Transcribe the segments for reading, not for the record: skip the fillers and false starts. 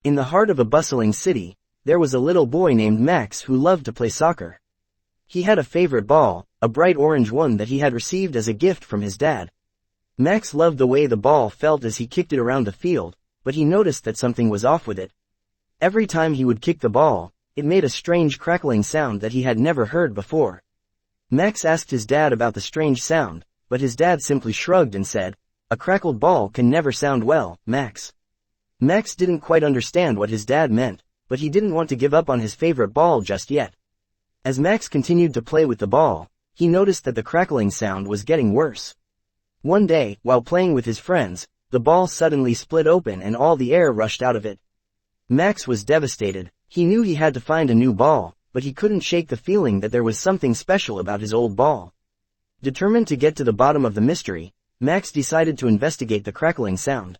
In the heart of a bustling city, there was a little boy named Max who loved to play soccer. He had a favorite ball, a bright orange one that he had received as a gift from his dad. Max loved the way the ball felt as he kicked it around the field, but he noticed that something was off with it. Every time he would kick the ball, it made a strange crackling sound that he had never heard before. Max asked his dad about the strange sound, but his dad simply shrugged and said, "A crackled ball can never sound well, Max." Max didn't quite understand what his dad meant, but he didn't want to give up on his favorite ball just yet. As Max continued to play with the ball, he noticed that the crackling sound was getting worse. One day, while playing with his friends, the ball suddenly split open and all the air rushed out of it. Max was devastated. He knew he had to find a new ball, but he couldn't shake the feeling that there was something special about his old ball. Determined to get to the bottom of the mystery, Max decided to investigate the crackling sound.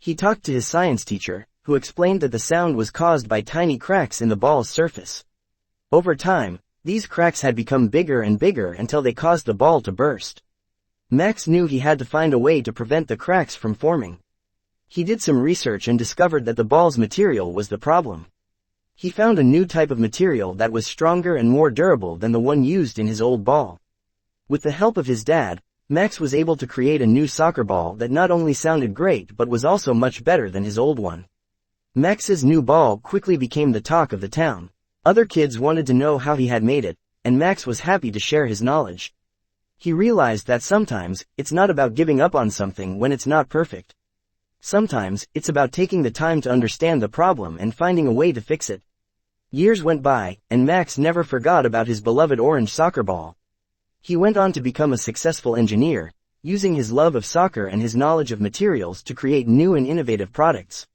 He talked to his science teacher, who explained that the sound was caused by tiny cracks in the ball's surface. Over time, these cracks had become bigger and bigger until they caused the ball to burst. Max knew he had to find a way to prevent the cracks from forming. He did some research and discovered that the ball's material was the problem. He found a new type of material that was stronger and more durable than the one used in his old ball. With the help of his dad, Max was able to create a new soccer ball that not only sounded great but was also much better than his old one. Max's new ball quickly became the talk of the town. Other kids wanted to know how he had made it, and Max was happy to share his knowledge. He realized that sometimes, it's not about giving up on something when it's not perfect. Sometimes, it's about taking the time to understand the problem and finding a way to fix it. Years went by, and Max never forgot about his beloved orange soccer ball. He went on to become a successful engineer, using his love of soccer and his knowledge of materials to create new and innovative products.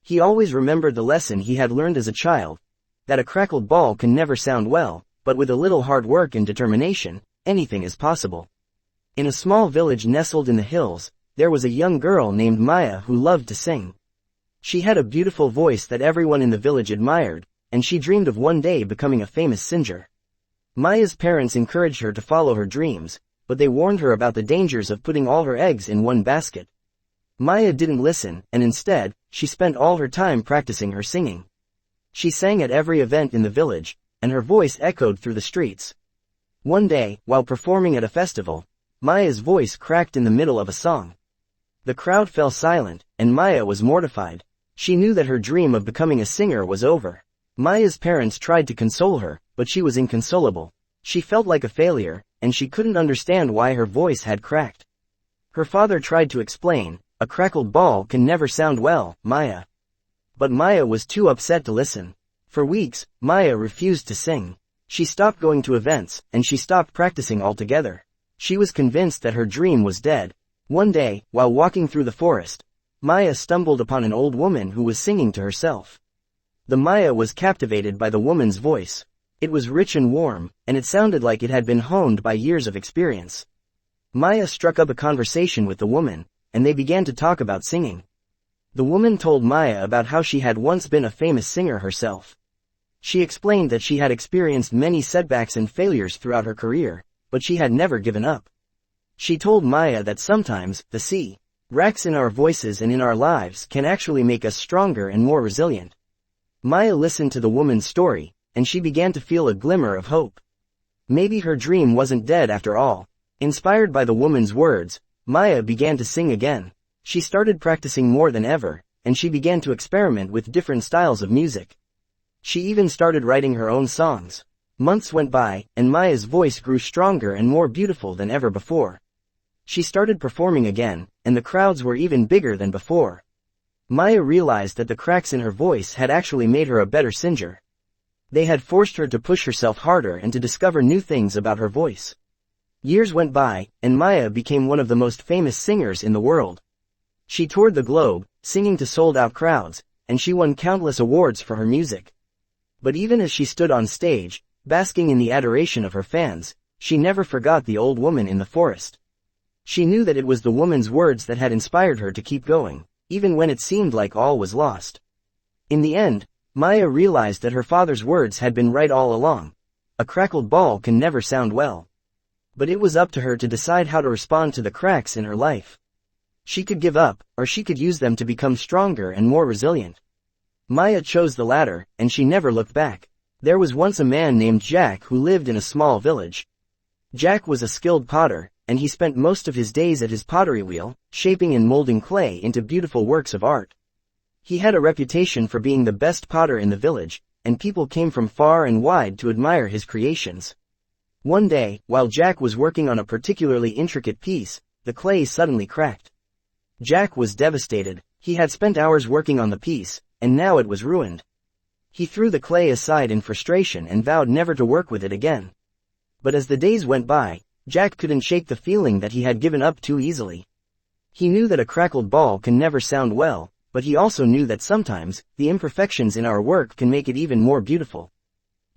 He always remembered the lesson he had learned as a child, that a crackled ball can never sound well, but with a little hard work and determination, anything is possible. In a small village nestled in the hills, there was a young girl named Maya who loved to sing. She had a beautiful voice that everyone in the village admired, and she dreamed of one day becoming a famous singer. Maya's parents encouraged her to follow her dreams, but they warned her about the dangers of putting all her eggs in one basket. Maya didn't listen, and instead, she spent all her time practicing her singing. She sang at every event in the village, and her voice echoed through the streets. One day, while performing at a festival, Maya's voice cracked in the middle of a song. The crowd fell silent, and Maya was mortified. She knew that her dream of becoming a singer was over. Maya's parents tried to console her, but she was inconsolable. She felt like a failure, and she couldn't understand why her voice had cracked. Her father tried to explain, "A crackled ball can never sound well, Maya." But Maya was too upset to listen. For weeks, Maya refused to sing. She stopped going to events, and she stopped practicing altogether. She was convinced that her dream was dead. One day, while walking through the forest, Maya stumbled upon an old woman who was singing to herself. The Maya was captivated by the woman's voice. It was rich and warm, and it sounded like it had been honed by years of experience. Maya struck up a conversation with the woman, and they began to talk about singing. The woman told Maya about how she had once been a famous singer herself. She explained that she had experienced many setbacks and failures throughout her career, but she had never given up. She told Maya that sometimes, the sea cracks in our voices and in our lives can actually make us stronger and more resilient. Maya listened to the woman's story, and she began to feel a glimmer of hope. Maybe her dream wasn't dead after all. Inspired by the woman's words, Maya began to sing again. She started practicing more than ever, and she began to experiment with different styles of music. She even started writing her own songs. Months went by, and Maya's voice grew stronger and more beautiful than ever before. She started performing again, and the crowds were even bigger than before. Maya realized that the cracks in her voice had actually made her a better singer. They had forced her to push herself harder and to discover new things about her voice. Years went by, and Maya became one of the most famous singers in the world. She toured the globe, singing to sold-out crowds, and she won countless awards for her music. But even as she stood on stage, basking in the adoration of her fans, she never forgot the old woman in the forest. She knew that it was the woman's words that had inspired her to keep going, even when it seemed like all was lost. In the end, Maya realized that her father's words had been right all along. A crackled ball can never sound well. But it was up to her to decide how to respond to the cracks in her life. She could give up, or she could use them to become stronger and more resilient. Maya chose the latter, and she never looked back. There was once a man named Jack who lived in a small village. Jack was a skilled potter, and he spent most of his days at his pottery wheel, shaping and molding clay into beautiful works of art. He had a reputation for being the best potter in the village, and people came from far and wide to admire his creations. One day, while Jack was working on a particularly intricate piece, the clay suddenly cracked. Jack was devastated. He had spent hours working on the piece, and now it was ruined. He threw the clay aside in frustration and vowed never to work with it again. But as the days went by, Jack couldn't shake the feeling that he had given up too easily. He knew that a crackled ball can never sound well, but he also knew that sometimes, the imperfections in our work can make it even more beautiful.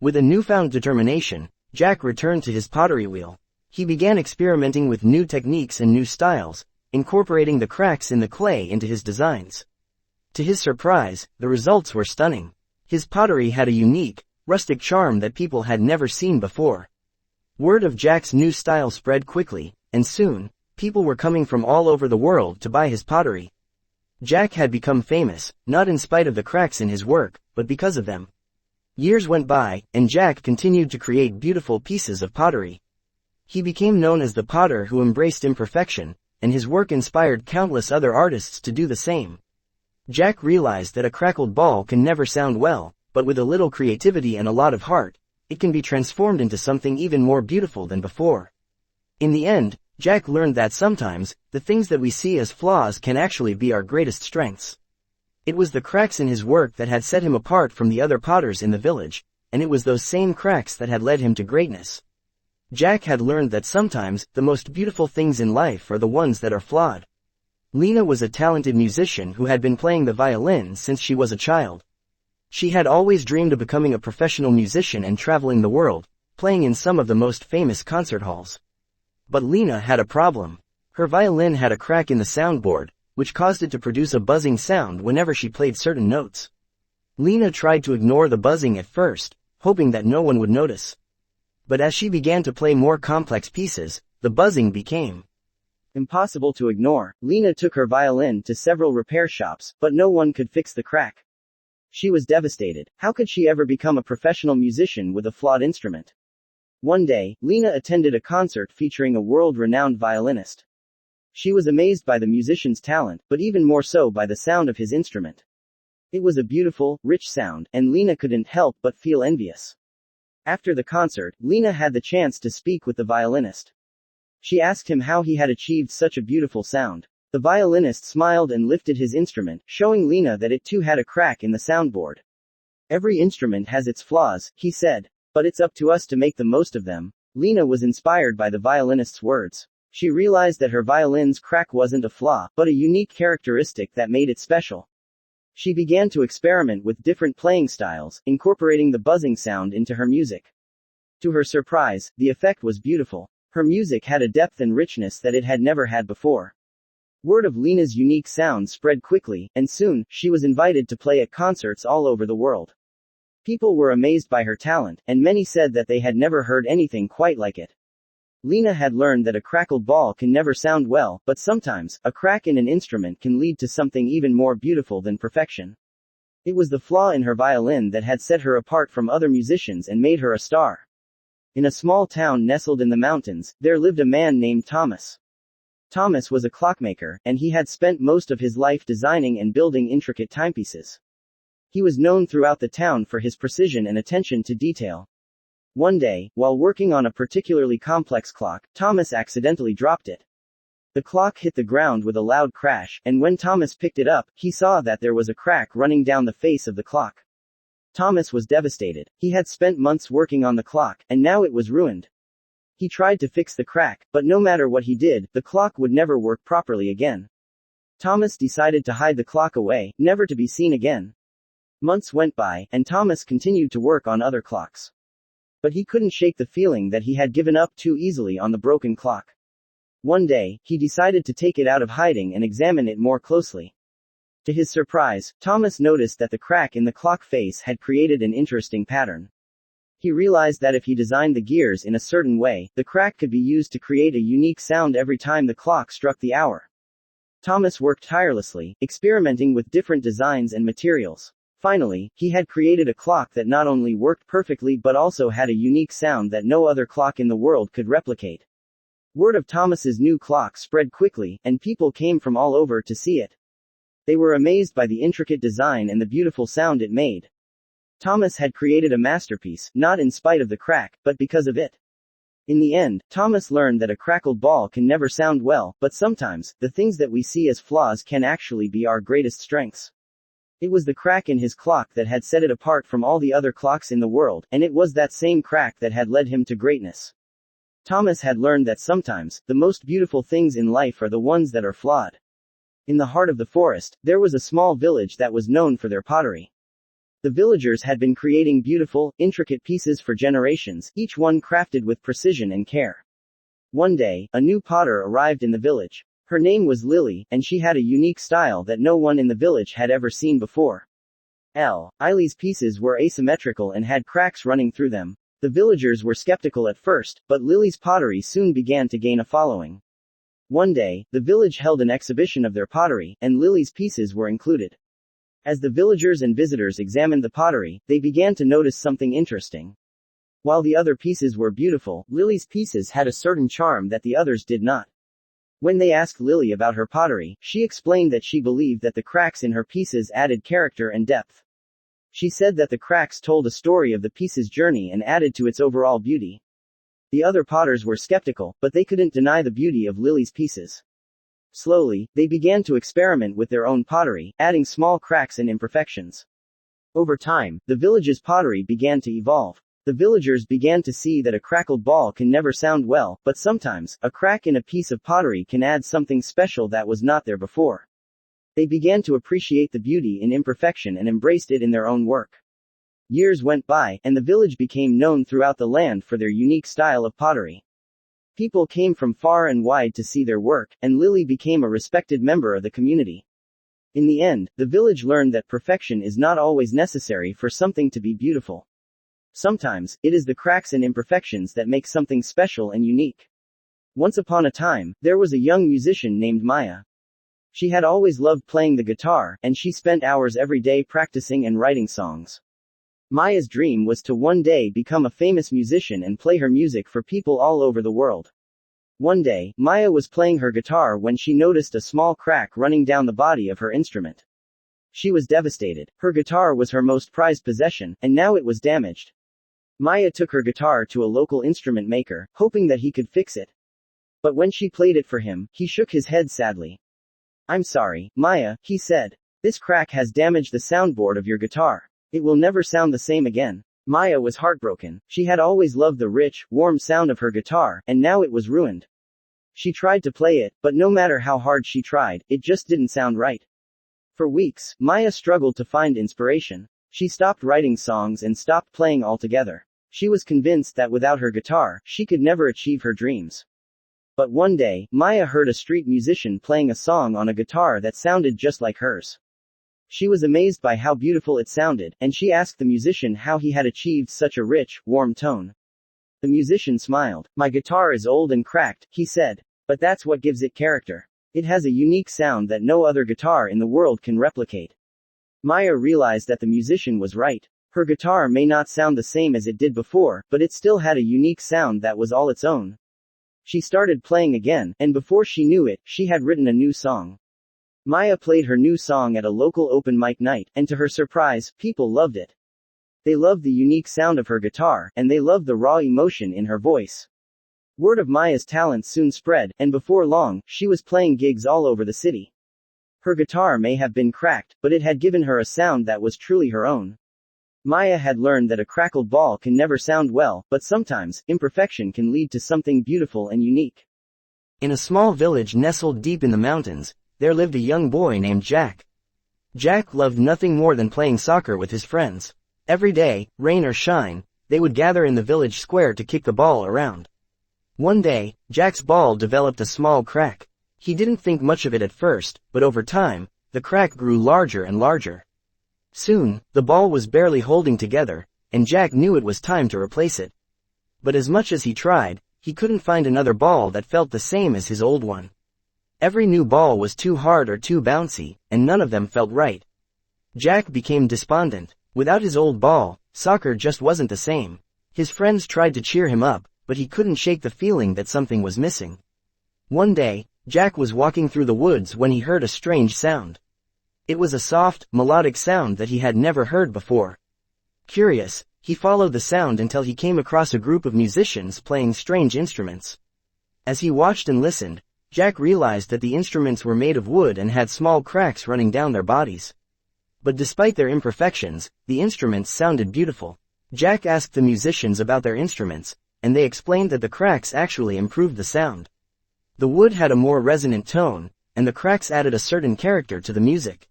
With a newfound determination, Jack returned to his pottery wheel. He began experimenting with new techniques and new styles, incorporating the cracks in the clay into his designs. To his surprise, the results were stunning. His pottery had a unique, rustic charm that people had never seen before. Word of Jack's new style spread quickly, and soon, people were coming from all over the world to buy his pottery. Jack had become famous, not in spite of the cracks in his work, but because of them. Years went by, and Jack continued to create beautiful pieces of pottery. He became known as the potter who embraced imperfection, and his work inspired countless other artists to do the same. Jack realized that a crackled ball can never sound well, but with a little creativity and a lot of heart, it can be transformed into something even more beautiful than before. In the end, Jack learned that sometimes, the things that we see as flaws can actually be our greatest strengths. It was the cracks in his work that had set him apart from the other potters in the village, and it was those same cracks that had led him to greatness. Jack had learned that sometimes, the most beautiful things in life are the ones that are flawed. Lena was a talented musician who had been playing the violin since she was a child. She had always dreamed of becoming a professional musician and traveling the world, playing in some of the most famous concert halls. But Lena had a problem. Her violin had a crack in the soundboard, which caused it to produce a buzzing sound whenever she played certain notes. Lena tried to ignore the buzzing at first, hoping that no one would notice. But as she began to play more complex pieces, the buzzing became impossible to ignore. Lena took her violin to several repair shops, but no one could fix the crack. She was devastated. How could she ever become a professional musician with a flawed instrument? One day, Lena attended a concert featuring a world-renowned violinist. She was amazed by the musician's talent, but even more so by the sound of his instrument. It was a beautiful, rich sound, and Lena couldn't help but feel envious. After the concert, Lena had the chance to speak with the violinist. She asked him how he had achieved such a beautiful sound. The violinist smiled and lifted his instrument, showing Lena that it too had a crack in the soundboard. "Every instrument has its flaws," he said. "But it's up to us to make the most of them." Lena was inspired by the violinist's words. She realized that her violin's crack wasn't a flaw, but a unique characteristic that made it special. She began to experiment with different playing styles, incorporating the buzzing sound into her music. To her surprise, the effect was beautiful. Her music had a depth and richness that it had never had before. Word of Lena's unique sound spread quickly, and soon, she was invited to play at concerts all over the world. People were amazed by her talent, and many said that they had never heard anything quite like it. Lena had learned that a crackled ball can never sound well, but sometimes, a crack in an instrument can lead to something even more beautiful than perfection. It was the flaw in her violin that had set her apart from other musicians and made her a star. In a small town nestled in the mountains, there lived a man named Thomas. Thomas was a clockmaker, and he had spent most of his life designing and building intricate timepieces. He was known throughout the town for his precision and attention to detail. One day, while working on a particularly complex clock, Thomas accidentally dropped it. The clock hit the ground with a loud crash, and when Thomas picked it up, he saw that there was a crack running down the face of the clock. Thomas was devastated. He had spent months working on the clock, and now it was ruined. He tried to fix the crack, but no matter what he did, the clock would never work properly again. Thomas decided to hide the clock away, never to be seen again. Months went by, and Thomas continued to work on other clocks. But he couldn't shake the feeling that he had given up too easily on the broken clock. One day, he decided to take it out of hiding and examine it more closely. To his surprise, Thomas noticed that the crack in the clock face had created an interesting pattern. He realized that if he designed the gears in a certain way, the crack could be used to create a unique sound every time the clock struck the hour. Thomas worked tirelessly, experimenting with different designs and materials. Finally, he had created a clock that not only worked perfectly but also had a unique sound that no other clock in the world could replicate. Word of Thomas's new clock spread quickly, and people came from all over to see it. They were amazed by the intricate design and the beautiful sound it made. Thomas had created a masterpiece, not in spite of the crack, but because of it. In the end, Thomas learned that a crackled ball can never sound well, but sometimes, the things that we see as flaws can actually be our greatest strengths. It was the crack in his clock that had set it apart from all the other clocks in the world, and it was that same crack that had led him to greatness. Thomas had learned that sometimes, the most beautiful things in life are the ones that are flawed. In the heart of the forest, there was a small village that was known for their pottery. The villagers had been creating beautiful, intricate pieces for generations, each one crafted with precision and care. One day, a new potter arrived in the village. Her name was Lily, and she had a unique style that no one in the village had ever seen before. Lily's pieces were asymmetrical and had cracks running through them. The villagers were skeptical at first, but Lily's pottery soon began to gain a following. One day, the village held an exhibition of their pottery, and Lily's pieces were included. As the villagers and visitors examined the pottery, they began to notice something interesting. While the other pieces were beautiful, Lily's pieces had a certain charm that the others did not. When they asked Lily about her pottery, she explained that she believed that the cracks in her pieces added character and depth. She said that the cracks told a story of the piece's journey and added to its overall beauty. The other potters were skeptical, but they couldn't deny the beauty of Lily's pieces. Slowly, they began to experiment with their own pottery, adding small cracks and imperfections. Over time, the village's pottery began to evolve. The villagers began to see that a crackled ball can never sound well, but sometimes, a crack in a piece of pottery can add something special that was not there before. They began to appreciate the beauty in imperfection and embraced it in their own work. Years went by, and the village became known throughout the land for their unique style of pottery. People came from far and wide to see their work, and Lily became a respected member of the community. In the end, the village learned that perfection is not always necessary for something to be beautiful. Sometimes, it is the cracks and imperfections that make something special and unique. Once upon a time, there was a young musician named Maya. She had always loved playing the guitar, and she spent hours every day practicing and writing songs. Maya's dream was to one day become a famous musician and play her music for people all over the world. One day, Maya was playing her guitar when she noticed a small crack running down the body of her instrument. She was devastated. Her guitar was her most prized possession, and now it was damaged. Maya took her guitar to a local instrument maker, hoping that he could fix it. But when she played it for him, he shook his head sadly. "I'm sorry, Maya," he said. "This crack has damaged the soundboard of your guitar. It will never sound the same again." Maya was heartbroken. She had always loved the rich, warm sound of her guitar, and now it was ruined. She tried to play it, but no matter how hard she tried, it just didn't sound right. For weeks, Maya struggled to find inspiration. She stopped writing songs and stopped playing altogether. She was convinced that without her guitar, she could never achieve her dreams. But one day, Maya heard a street musician playing a song on a guitar that sounded just like hers. She was amazed by how beautiful it sounded, and she asked the musician how he had achieved such a rich, warm tone. The musician smiled. "My guitar is old and cracked," he said. "But that's what gives it character. It has a unique sound that no other guitar in the world can replicate." Maya realized that the musician was right. Her guitar may not sound the same as it did before, but it still had a unique sound that was all its own. She started playing again, and before she knew it, she had written a new song. Maya played her new song at a local open mic night, and to her surprise, people loved it. They loved the unique sound of her guitar, and they loved the raw emotion in her voice. Word of Maya's talent soon spread, and before long, she was playing gigs all over the city. Her guitar may have been cracked, but it had given her a sound that was truly her own. Maya had learned that a crackled ball can never sound well, but sometimes, imperfection can lead to something beautiful and unique. In a small village nestled deep in the mountains, there lived a young boy named Jack. Jack loved nothing more than playing soccer with his friends. Every day, rain or shine, they would gather in the village square to kick the ball around. One day, Jack's ball developed a small crack. He didn't think much of it at first, but over time, the crack grew larger and larger. Soon, the ball was barely holding together, and Jack knew it was time to replace it. But as much as he tried, he couldn't find another ball that felt the same as his old one. Every new ball was too hard or too bouncy, and none of them felt right. Jack became despondent. Without his old ball, soccer just wasn't the same. His friends tried to cheer him up, but he couldn't shake the feeling that something was missing. One day, Jack was walking through the woods when he heard a strange sound. It was a soft, melodic sound that he had never heard before. Curious, he followed the sound until he came across a group of musicians playing strange instruments. As he watched and listened, Jack realized that the instruments were made of wood and had small cracks running down their bodies. But despite their imperfections, the instruments sounded beautiful. Jack asked the musicians about their instruments, and they explained that the cracks actually improved the sound. The wood had a more resonant tone, and the cracks added a certain character to the music.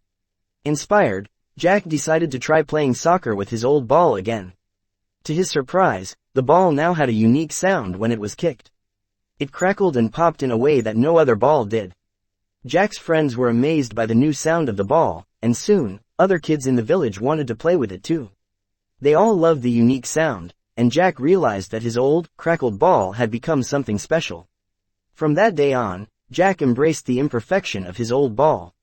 Inspired, Jack decided to try playing soccer with his old ball again. To his surprise, the ball now had a unique sound when it was kicked. It crackled and popped in a way that no other ball did. Jack's friends were amazed by the new sound of the ball, and soon, other kids in the village wanted to play with it too. They all loved the unique sound, and Jack realized that his old, crackled ball had become something special. From that day on, Jack embraced the imperfection of his old ball.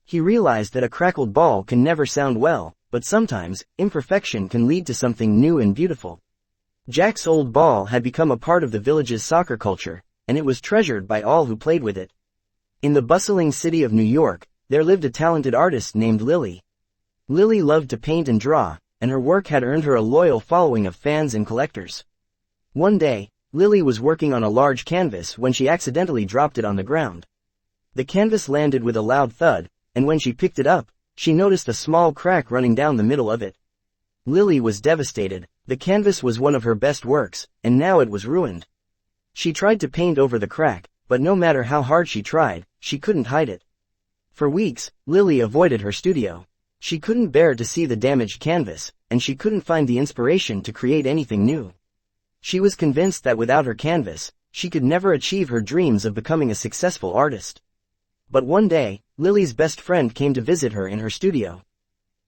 He realized that a crackled ball can never sound well, but sometimes, imperfection can lead to something new and beautiful. Jack's old ball had become a part of the village's soccer culture, and it was treasured by all who played with it. In the bustling city of New York, there lived a talented artist named Lily. Lily loved to paint and draw, and her work had earned her a loyal following of fans and collectors. One day, Lily was working on a large canvas when she accidentally dropped it on the ground. The canvas landed with a loud thud, and when she picked it up, she noticed a small crack running down the middle of it. Lily was devastated. The canvas was one of her best works, and now it was ruined. She tried to paint over the crack, but no matter how hard she tried, she couldn't hide it. For weeks, Lily avoided her studio. She couldn't bear to see the damaged canvas, and she couldn't find the inspiration to create anything new. She was convinced that without her canvas, she could never achieve her dreams of becoming a successful artist. But one day, Lily's best friend came to visit her in her studio.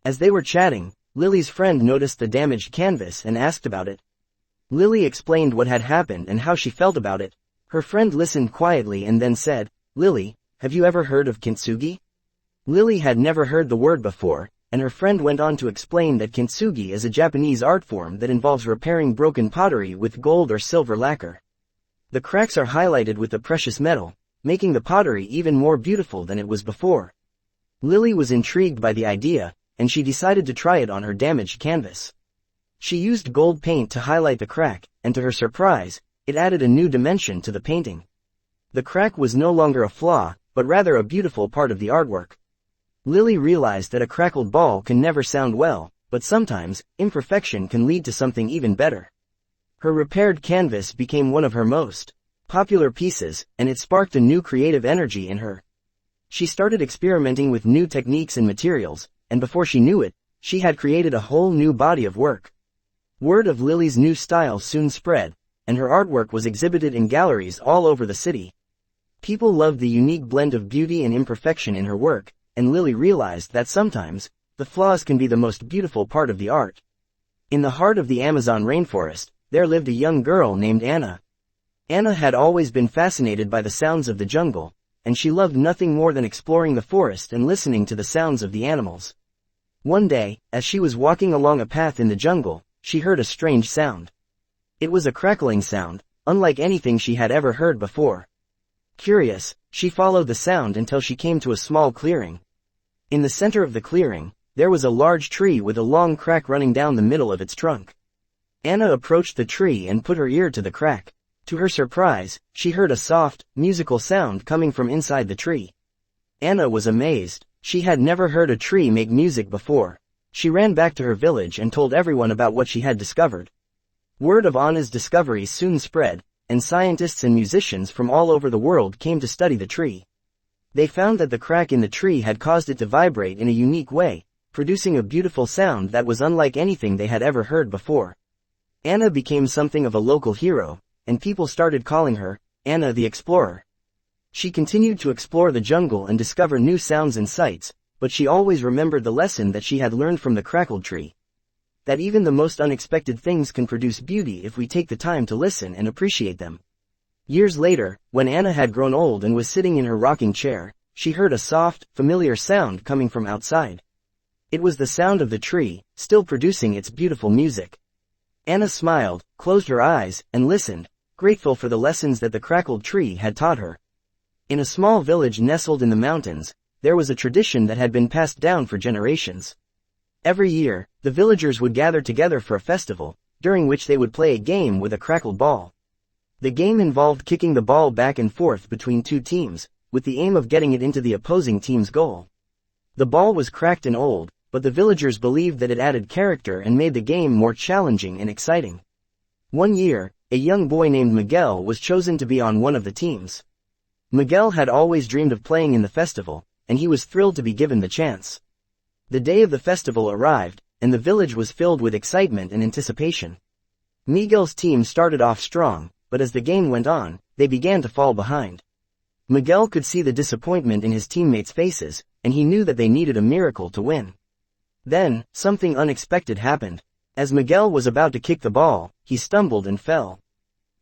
As they were chatting, Lily's friend noticed the damaged canvas and asked about it. Lily explained what had happened and how she felt about it. Her friend listened quietly and then said, "Lily, have you ever heard of kintsugi?" Lily had never heard the word before, and her friend went on to explain that kintsugi is a Japanese art form that involves repairing broken pottery with gold or silver lacquer. The cracks are highlighted with the precious metal, making the pottery even more beautiful than it was before. Lily was intrigued by the idea, and she decided to try it on her damaged canvas. She used gold paint to highlight the crack, and to her surprise, it added a new dimension to the painting. The crack was no longer a flaw, but rather a beautiful part of the artwork. Lily realized that a crackled ball can never sound well, but sometimes, imperfection can lead to something even better. Her repaired canvas became one of her most popular pieces, and it sparked a new creative energy in her. She started experimenting with new techniques and materials, and before she knew it, she had created a whole new body of work. Word of Lily's new style soon spread, and her artwork was exhibited in galleries all over the city. People loved the unique blend of beauty and imperfection in her work, and Lily realized that sometimes, the flaws can be the most beautiful part of the art. In the heart of the Amazon rainforest, there lived a young girl named Anna. Anna had always been fascinated by the sounds of the jungle, and she loved nothing more than exploring the forest and listening to the sounds of the animals. One day, as she was walking along a path in the jungle, she heard a strange sound. It was a crackling sound, unlike anything she had ever heard before. Curious, she followed the sound until she came to a small clearing. In the center of the clearing, there was a large tree with a long crack running down the middle of its trunk. Anna approached the tree and put her ear to the crack. To her surprise, she heard a soft, musical sound coming from inside the tree. Anna was amazed. She had never heard a tree make music before. She ran back to her village and told everyone about what she had discovered. Word of Anna's discovery soon spread, and scientists and musicians from all over the world came to study the tree. They found that the crack in the tree had caused it to vibrate in a unique way, producing a beautiful sound that was unlike anything they had ever heard before. Anna became something of a local hero, and people started calling her Anna the Explorer. She continued to explore the jungle and discover new sounds and sights, but she always remembered the lesson that she had learned from the crackled tree. That even the most unexpected things can produce beauty if we take the time to listen and appreciate them. Years later, when Anna had grown old and was sitting in her rocking chair, she heard a soft, familiar sound coming from outside. It was the sound of the tree, still producing its beautiful music. Anna smiled, closed her eyes, and listened, grateful for the lessons that the crackled tree had taught her. In a small village nestled in the mountains, there was a tradition that had been passed down for generations. Every year, the villagers would gather together for a festival, during which they would play a game with a crackled ball. The game involved kicking the ball back and forth between two teams, with the aim of getting it into the opposing team's goal. The ball was cracked and old, but the villagers believed that it added character and made the game more challenging and exciting. One year, a young boy named Miguel was chosen to be on one of the teams. Miguel had always dreamed of playing in the festival, and he was thrilled to be given the chance. The day of the festival arrived, and the village was filled with excitement and anticipation. Miguel's team started off strong, but as the game went on, they began to fall behind. Miguel could see the disappointment in his teammates' faces, and he knew that they needed a miracle to win. Then, something unexpected happened. As Miguel was about to kick the ball, he stumbled and fell.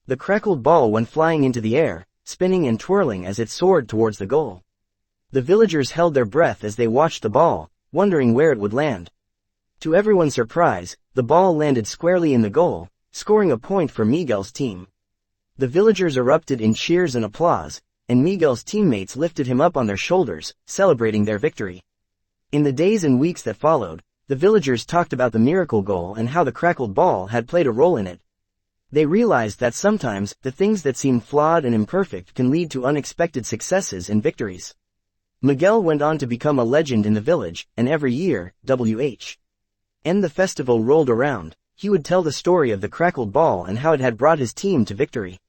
The crackled ball went flying into the air, spinning and twirling as it soared towards the goal. The villagers held their breath as they watched the ball, wondering where it would land. To everyone's surprise, the ball landed squarely in the goal, scoring a point for Miguel's team. The villagers erupted in cheers and applause, and Miguel's teammates lifted him up on their shoulders, celebrating their victory. In the days and weeks that followed, the villagers talked about the miracle goal and how the crackled ball had played a role in it. They realized that sometimes, the things that seem flawed and imperfect can lead to unexpected successes and victories. Miguel went on to become a legend in the village, and every year, when the festival rolled around, he would tell the story of the crackled ball and how it had brought his team to victory.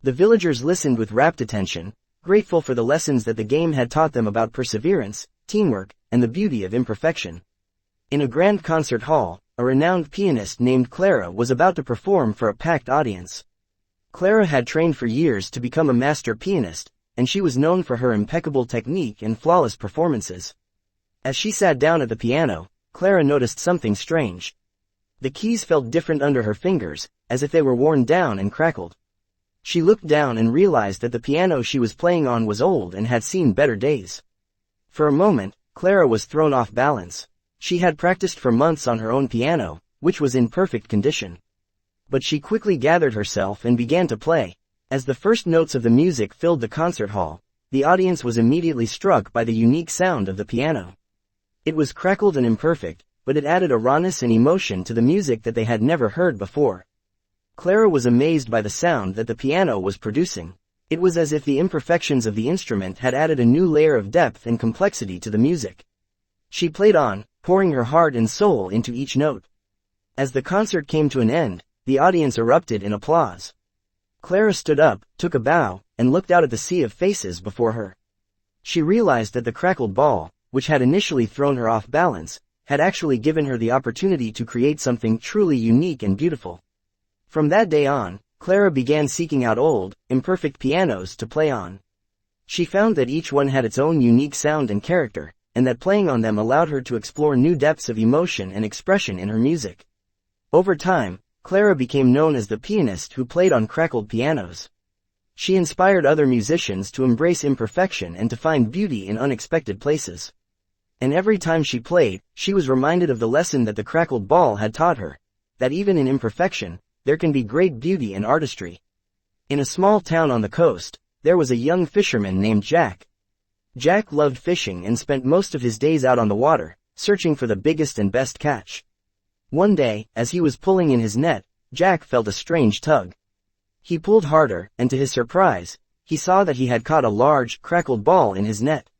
The villagers listened with rapt attention, grateful for the lessons that the game had taught them about perseverance, teamwork, and the beauty of imperfection. In a grand concert hall, a renowned pianist named Clara was about to perform for a packed audience. Clara had trained for years to become a master pianist, and she was known for her impeccable technique and flawless performances. As she sat down at the piano, Clara noticed something strange. The keys felt different under her fingers, as if they were worn down and crackled. She looked down and realized that the piano she was playing on was old and had seen better days. For a moment, Clara was thrown off balance. She had practiced for months on her own piano, which was in perfect condition. But she quickly gathered herself and began to play. As the first notes of the music filled the concert hall, the audience was immediately struck by the unique sound of the piano. It was crackled and imperfect, but it added a rawness and emotion to the music that they had never heard before. Clara was amazed by the sound that the piano was producing. It was as if the imperfections of the instrument had added a new layer of depth and complexity to the music. She played on, pouring her heart and soul into each note. As the concert came to an end, the audience erupted in applause. Clara stood up, took a bow, and looked out at the sea of faces before her. She realized that the crackled ball, which had initially thrown her off balance, had actually given her the opportunity to create something truly unique and beautiful. From that day on, Clara began seeking out old, imperfect pianos to play on. She found that each one had its own unique sound and character, and that playing on them allowed her to explore new depths of emotion and expression in her music. Over time, Clara became known as the pianist who played on crackled pianos. She inspired other musicians to embrace imperfection and to find beauty in unexpected places. And every time she played, she was reminded of the lesson that the crackled ball had taught her, that even in imperfection, there can be great beauty and artistry. In a small town on the coast, there was a young fisherman named Jack. Jack loved fishing and spent most of his days out on the water, searching for the biggest and best catch. One day, as he was pulling in his net, Jack felt a strange tug. He pulled harder, and to his surprise, he saw that he had caught a large, crackled ball in his net.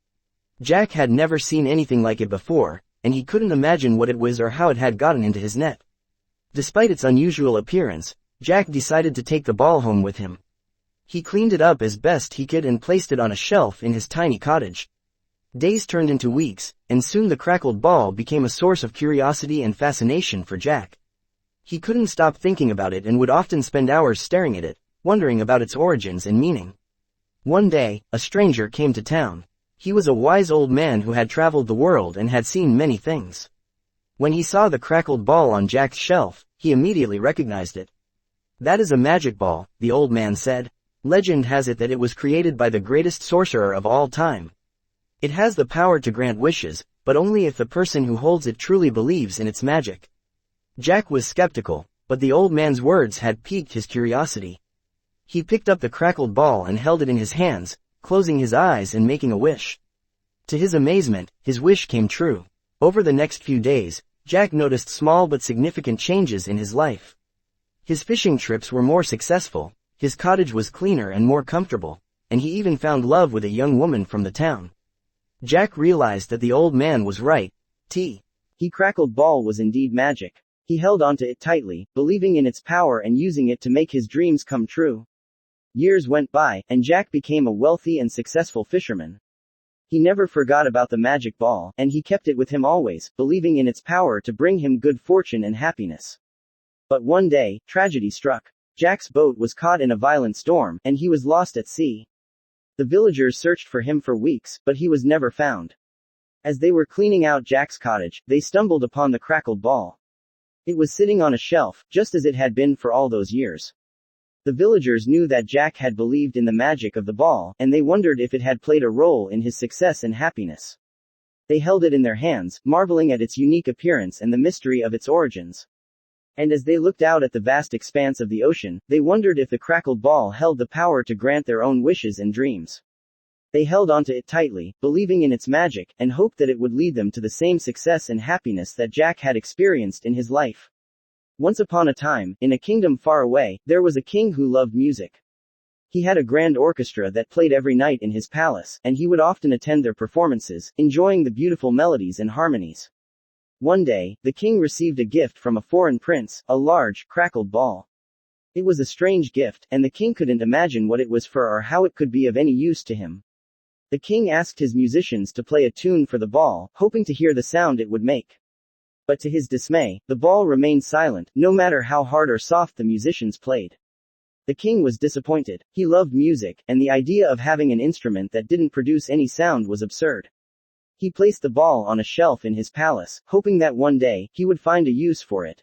Jack had never seen anything like it before, and he couldn't imagine what it was or how it had gotten into his net. Despite its unusual appearance, Jack decided to take the ball home with him. He cleaned it up as best he could and placed it on a shelf in his tiny cottage. Days turned into weeks, and soon the crackled ball became a source of curiosity and fascination for Jack. He couldn't stop thinking about it and would often spend hours staring at it, wondering about its origins and meaning. One day, a stranger came to town. He was a wise old man who had traveled the world and had seen many things. When he saw the crackled ball on Jack's shelf, he immediately recognized it. "That is a magic ball," the old man said. "Legend has it that it was created by the greatest sorcerer of all time. It has the power to grant wishes, but only if the person who holds it truly believes in its magic. Jack was skeptical, but the old man's words had piqued his curiosity. He picked up the crackled ball and held it in his hands, closing his eyes and making a wish. To his amazement, his wish came true. Over the next few days, Jack noticed small but significant changes in his life. His fishing trips were more successful, his cottage was cleaner and more comfortable, and he even found love with a young woman from the town. Jack realized that the old man was right. He crackled ball was indeed magic. He held onto it tightly, believing in its power and using it to make his dreams come true. Years went by, and Jack became a wealthy and successful fisherman. He never forgot about the magic ball, and he kept it with him always, believing in its power to bring him good fortune and happiness. But one day, tragedy struck. Jack's boat was caught in a violent storm, and he was lost at sea. The villagers searched for him for weeks, but he was never found. As they were cleaning out Jack's cottage, they stumbled upon the crackled ball. It was sitting on a shelf, just as it had been for all those years. The villagers knew that Jack had believed in the magic of the ball, and they wondered if it had played a role in his success and happiness. They held it in their hands, marveling at its unique appearance and the mystery of its origins. And as they looked out at the vast expanse of the ocean, they wondered if the crackled ball held the power to grant their own wishes and dreams. They held onto it tightly, believing in its magic, and hoped that it would lead them to the same success and happiness that Jack had experienced in his life. Once upon a time, in a kingdom far away, there was a king who loved music. He had a grand orchestra that played every night in his palace, and he would often attend their performances, enjoying the beautiful melodies and harmonies. One day, the king received a gift from a foreign prince, a large, crackled ball. It was a strange gift, and the king couldn't imagine what it was for or how it could be of any use to him. The king asked his musicians to play a tune for the ball, hoping to hear the sound it would make. But to his dismay, the ball remained silent, no matter how hard or soft the musicians played. The king was disappointed. He loved music, and the idea of having an instrument that didn't produce any sound was absurd. He placed the ball on a shelf in his palace, hoping that one day, he would find a use for it.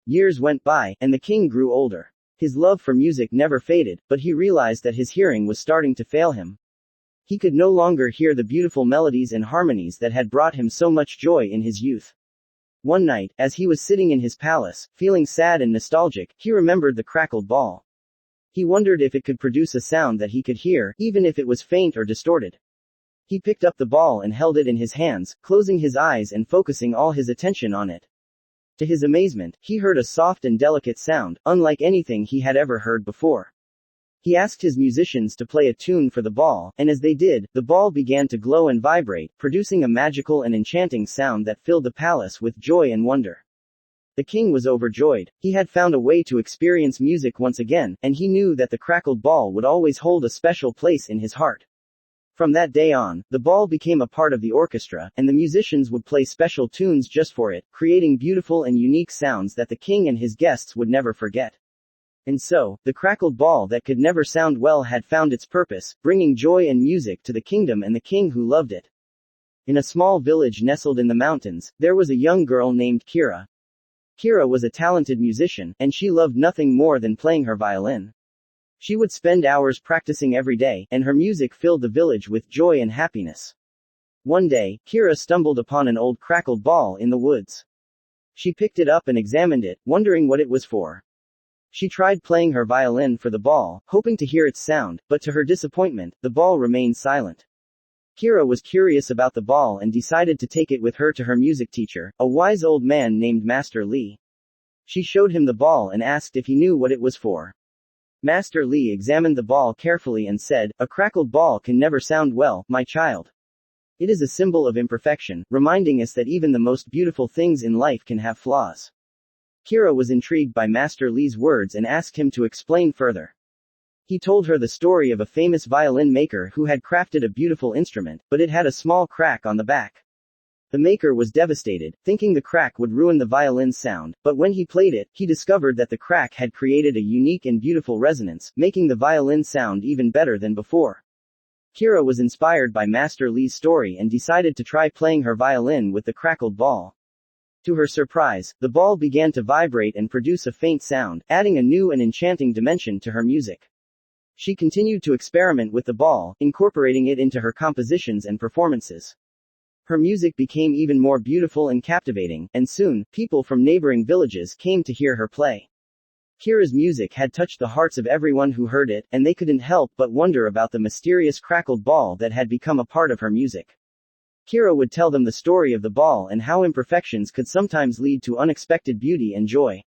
Years went by, and the king grew older. His love for music never faded, but he realized that his hearing was starting to fail him. He could no longer hear the beautiful melodies and harmonies that had brought him so much joy in his youth. One night, as he was sitting in his palace, feeling sad and nostalgic, he remembered the crackled ball. He wondered if it could produce a sound that he could hear, even if it was faint or distorted. He picked up the ball and held it in his hands, closing his eyes and focusing all his attention on it. To his amazement, he heard a soft and delicate sound, unlike anything he had ever heard before. He asked his musicians to play a tune for the ball, and as they did, the ball began to glow and vibrate, producing a magical and enchanting sound that filled the palace with joy and wonder. The king was overjoyed. He had found a way to experience music once again, and he knew that the crackled ball would always hold a special place in his heart. From that day on, the ball became a part of the orchestra, and the musicians would play special tunes just for it, creating beautiful and unique sounds that the king and his guests would never forget. And so, the crackled ball that could never sound well had found its purpose, bringing joy and music to the kingdom and the king who loved it. In a small village nestled in the mountains, there was a young girl named Kira. Kira was a talented musician, and she loved nothing more than playing her violin. She would spend hours practicing every day, and her music filled the village with joy and happiness. One day, Kira stumbled upon an old crackled ball in the woods. She picked it up and examined it, wondering what it was for. She tried playing her violin for the ball, hoping to hear its sound, but to her disappointment, the ball remained silent. Kira was curious about the ball and decided to take it with her to her music teacher, a wise old man named Master Lee. She showed him the ball and asked if he knew what it was for. Master Lee examined the ball carefully and said, "A crackled ball can never sound well, my child. It is a symbol of imperfection, reminding us that even the most beautiful things in life can have flaws." Kira was intrigued by Master Lee's words and asked him to explain further. He told her the story of a famous violin maker who had crafted a beautiful instrument, but it had a small crack on the back. The maker was devastated, thinking the crack would ruin the violin's sound, but when he played it, he discovered that the crack had created a unique and beautiful resonance, making the violin sound even better than before. Kira was inspired by Master Lee's story and decided to try playing her violin with the crackled ball. To her surprise, the ball began to vibrate and produce a faint sound, adding a new and enchanting dimension to her music. She continued to experiment with the ball, incorporating it into her compositions and performances. Her music became even more beautiful and captivating, and soon, people from neighboring villages came to hear her play. Kira's music had touched the hearts of everyone who heard it, and they couldn't help but wonder about the mysterious crackled ball that had become a part of her music. Kira would tell them the story of the ball and how imperfections could sometimes lead to unexpected beauty and joy.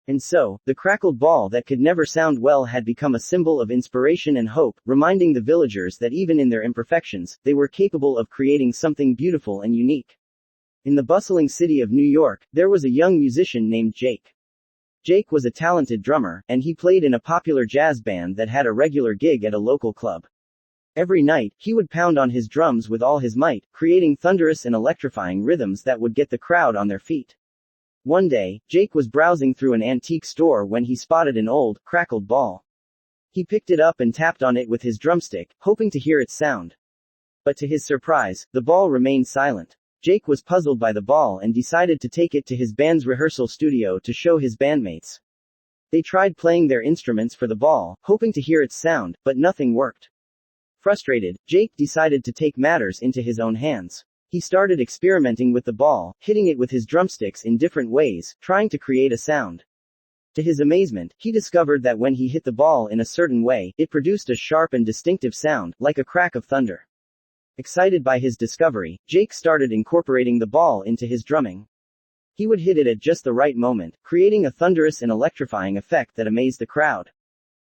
And so, the crackled ball that could never sound well had become a symbol of inspiration and hope, reminding the villagers that even in their imperfections, they were capable of creating something beautiful and unique. In the bustling city of New York, there was a young musician named Jake. Jake was a talented drummer, and he played in a popular jazz band that had a regular gig at a local club. Every night, he would pound on his drums with all his might, creating thunderous and electrifying rhythms that would get the crowd on their feet. One day, Jake was browsing through an antique store when he spotted an old, crackled ball. He picked it up and tapped on it with his drumstick, hoping to hear its sound. But to his surprise, the ball remained silent. Jake was puzzled by the ball and decided to take it to his band's rehearsal studio to show his bandmates. They tried playing their instruments for the ball, hoping to hear its sound, but nothing worked. Frustrated, Jake decided to take matters into his own hands. He started experimenting with the ball, hitting it with his drumsticks in different ways, trying to create a sound. To his amazement, he discovered that when he hit the ball in a certain way, it produced a sharp and distinctive sound, like a crack of thunder. Excited by his discovery, Jake started incorporating the ball into his drumming. He would hit it at just the right moment, creating a thunderous and electrifying effect that amazed the crowd.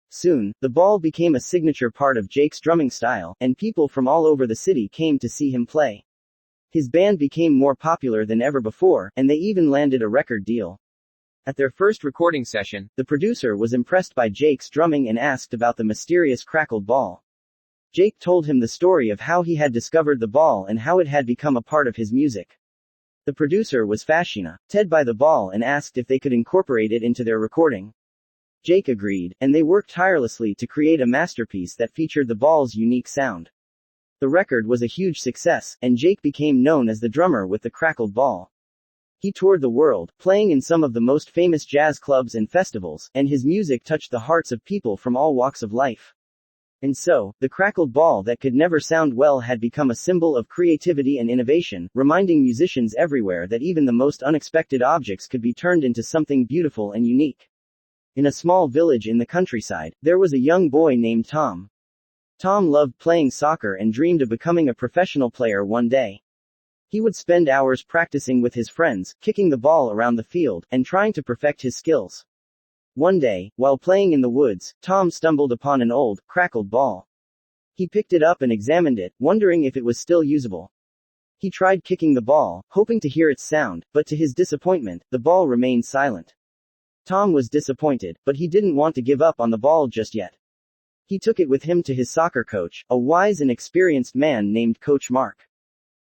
Soon, the ball became a signature part of Jake's drumming style, and people from all over the city came to see him play. His band became more popular than ever before, and they even landed a record deal. At their first recording session, the producer was impressed by Jake's drumming and asked about the mysterious crackled ball. Jake told him the story of how he had discovered the ball and how it had become a part of his music. The producer was fascinated by the ball and asked if they could incorporate it into their recording. Jake agreed, and they worked tirelessly to create a masterpiece that featured the ball's unique sound. The record was a huge success, and Jake became known as the drummer with the crackled ball. He toured the world, playing in some of the most famous jazz clubs and festivals, and his music touched the hearts of people from all walks of life. And so, the crackled ball that could never sound well had become a symbol of creativity and innovation, reminding musicians everywhere that even the most unexpected objects could be turned into something beautiful and unique. In a small village in the countryside, there was a young boy named Tom. Tom loved playing soccer and dreamed of becoming a professional player one day. He would spend hours practicing with his friends, kicking the ball around the field, and trying to perfect his skills. One day, while playing in the woods, Tom stumbled upon an old, crackled ball. He picked it up and examined it, wondering if it was still usable. He tried kicking the ball, hoping to hear its sound, but to his disappointment, the ball remained silent. Tom was disappointed, but he didn't want to give up on the ball just yet. He took it with him to his soccer coach, a wise and experienced man named Coach Mark.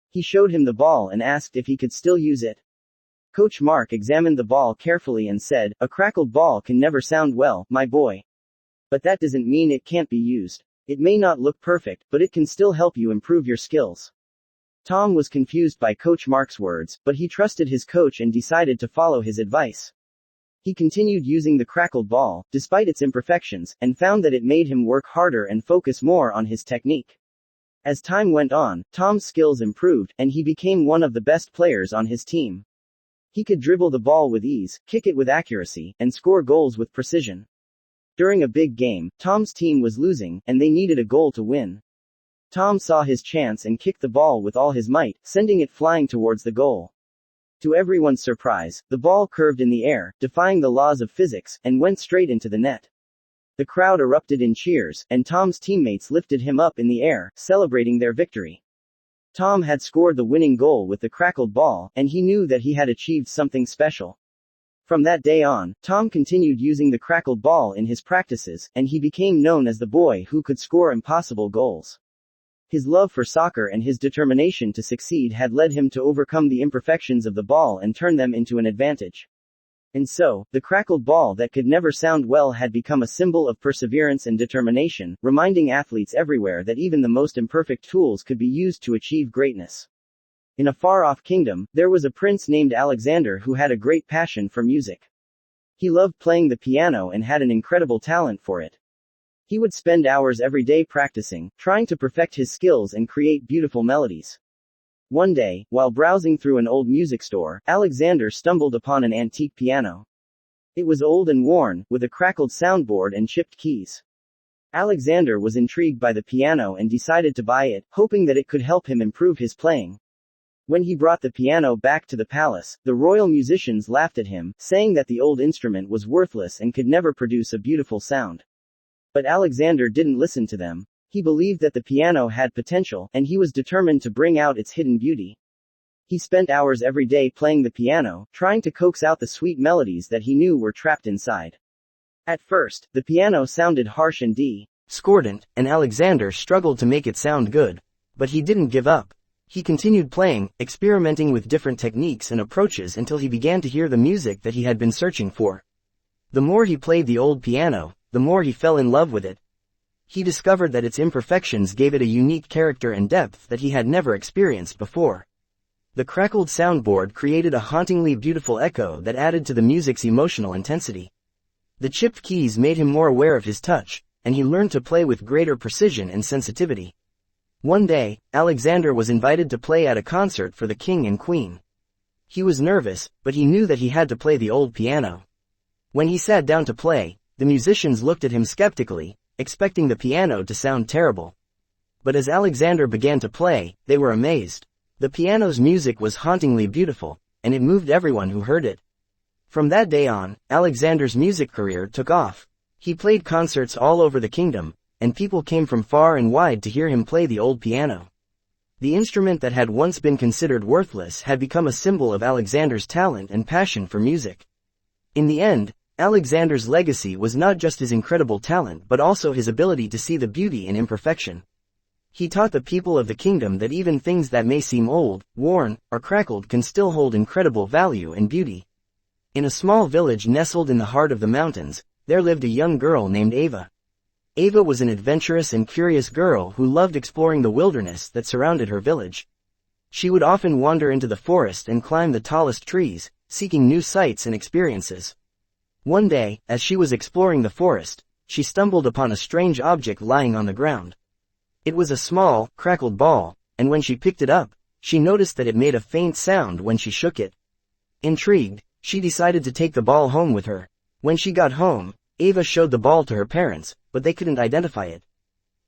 He showed him the ball and asked if he could still use it. Coach Mark examined the ball carefully and said, "A crackled ball can never sound well, my boy. But that doesn't mean it can't be used. It may not look perfect, but it can still help you improve your skills." Tom was confused by Coach Mark's words, but he trusted his coach and decided to follow his advice. He continued using the crackled ball, despite its imperfections, and found that it made him work harder and focus more on his technique. As time went on, Tom's skills improved, and he became one of the best players on his team. He could dribble the ball with ease, kick it with accuracy, and score goals with precision. During a big game, Tom's team was losing, and they needed a goal to win. Tom saw his chance and kicked the ball with all his might, sending it flying towards the goal. To everyone's surprise, the ball curved in the air, defying the laws of physics, and went straight into the net. The crowd erupted in cheers, and Tom's teammates lifted him up in the air, celebrating their victory. Tom had scored the winning goal with the crackled ball, and he knew that he had achieved something special. From that day on, Tom continued using the crackled ball in his practices, and he became known as the boy who could score impossible goals. His love for soccer and his determination to succeed had led him to overcome the imperfections of the ball and turn them into an advantage. And so, the crackled ball that could never sound well had become a symbol of perseverance and determination, reminding athletes everywhere that even the most imperfect tools could be used to achieve greatness. In a far-off kingdom, there was a prince named Alexander who had a great passion for music. He loved playing the piano and had an incredible talent for it. He would spend hours every day practicing, trying to perfect his skills and create beautiful melodies. One day, while browsing through an old music store, Alexander stumbled upon an antique piano. It was old and worn, with a crackled soundboard and chipped keys. Alexander was intrigued by the piano and decided to buy it, hoping that it could help him improve his playing. When he brought the piano back to the palace, the royal musicians laughed at him, saying that the old instrument was worthless and could never produce a beautiful sound. But Alexander didn't listen to them. He believed that the piano had potential, and he was determined to bring out its hidden beauty. He spent hours every day playing the piano, trying to coax out the sweet melodies that he knew were trapped inside. At first, the piano sounded harsh and discordant, and Alexander struggled to make it sound good. But he didn't give up. He continued playing, experimenting with different techniques and approaches until he began to hear the music that he had been searching for. The more he played the old piano, the more he fell in love with it. He discovered that its imperfections gave it a unique character and depth that he had never experienced before. The crackled soundboard created a hauntingly beautiful echo that added to the music's emotional intensity. The chipped keys made him more aware of his touch, and he learned to play with greater precision and sensitivity. One day, Alexander was invited to play at a concert for the king and queen. He was nervous, but he knew that he had to play the old piano. When he sat down to play, the musicians looked at him skeptically, expecting the piano to sound terrible. But as Alexander began to play, they were amazed. The piano's music was hauntingly beautiful, and it moved everyone who heard it. From that day on, Alexander's music career took off. He played concerts all over the kingdom, and people came from far and wide to hear him play the old piano. The instrument that had once been considered worthless had become a symbol of Alexander's talent and passion for music. In the end, Alexander's legacy was not just his incredible talent but also his ability to see the beauty in imperfection. He taught the people of the kingdom that even things that may seem old, worn, or crackled can still hold incredible value and beauty. In a small village nestled in the heart of the mountains, there lived a young girl named Ava. Ava was an adventurous and curious girl who loved exploring the wilderness that surrounded her village. She would often wander into the forest and climb the tallest trees, seeking new sights and experiences. One day, as she was exploring the forest, she stumbled upon a strange object lying on the ground. It was a small, crackled ball, and when she picked it up, she noticed that it made a faint sound when she shook it. Intrigued, she decided to take the ball home with her. When she got home, Ava showed the ball to her parents, but they couldn't identify it.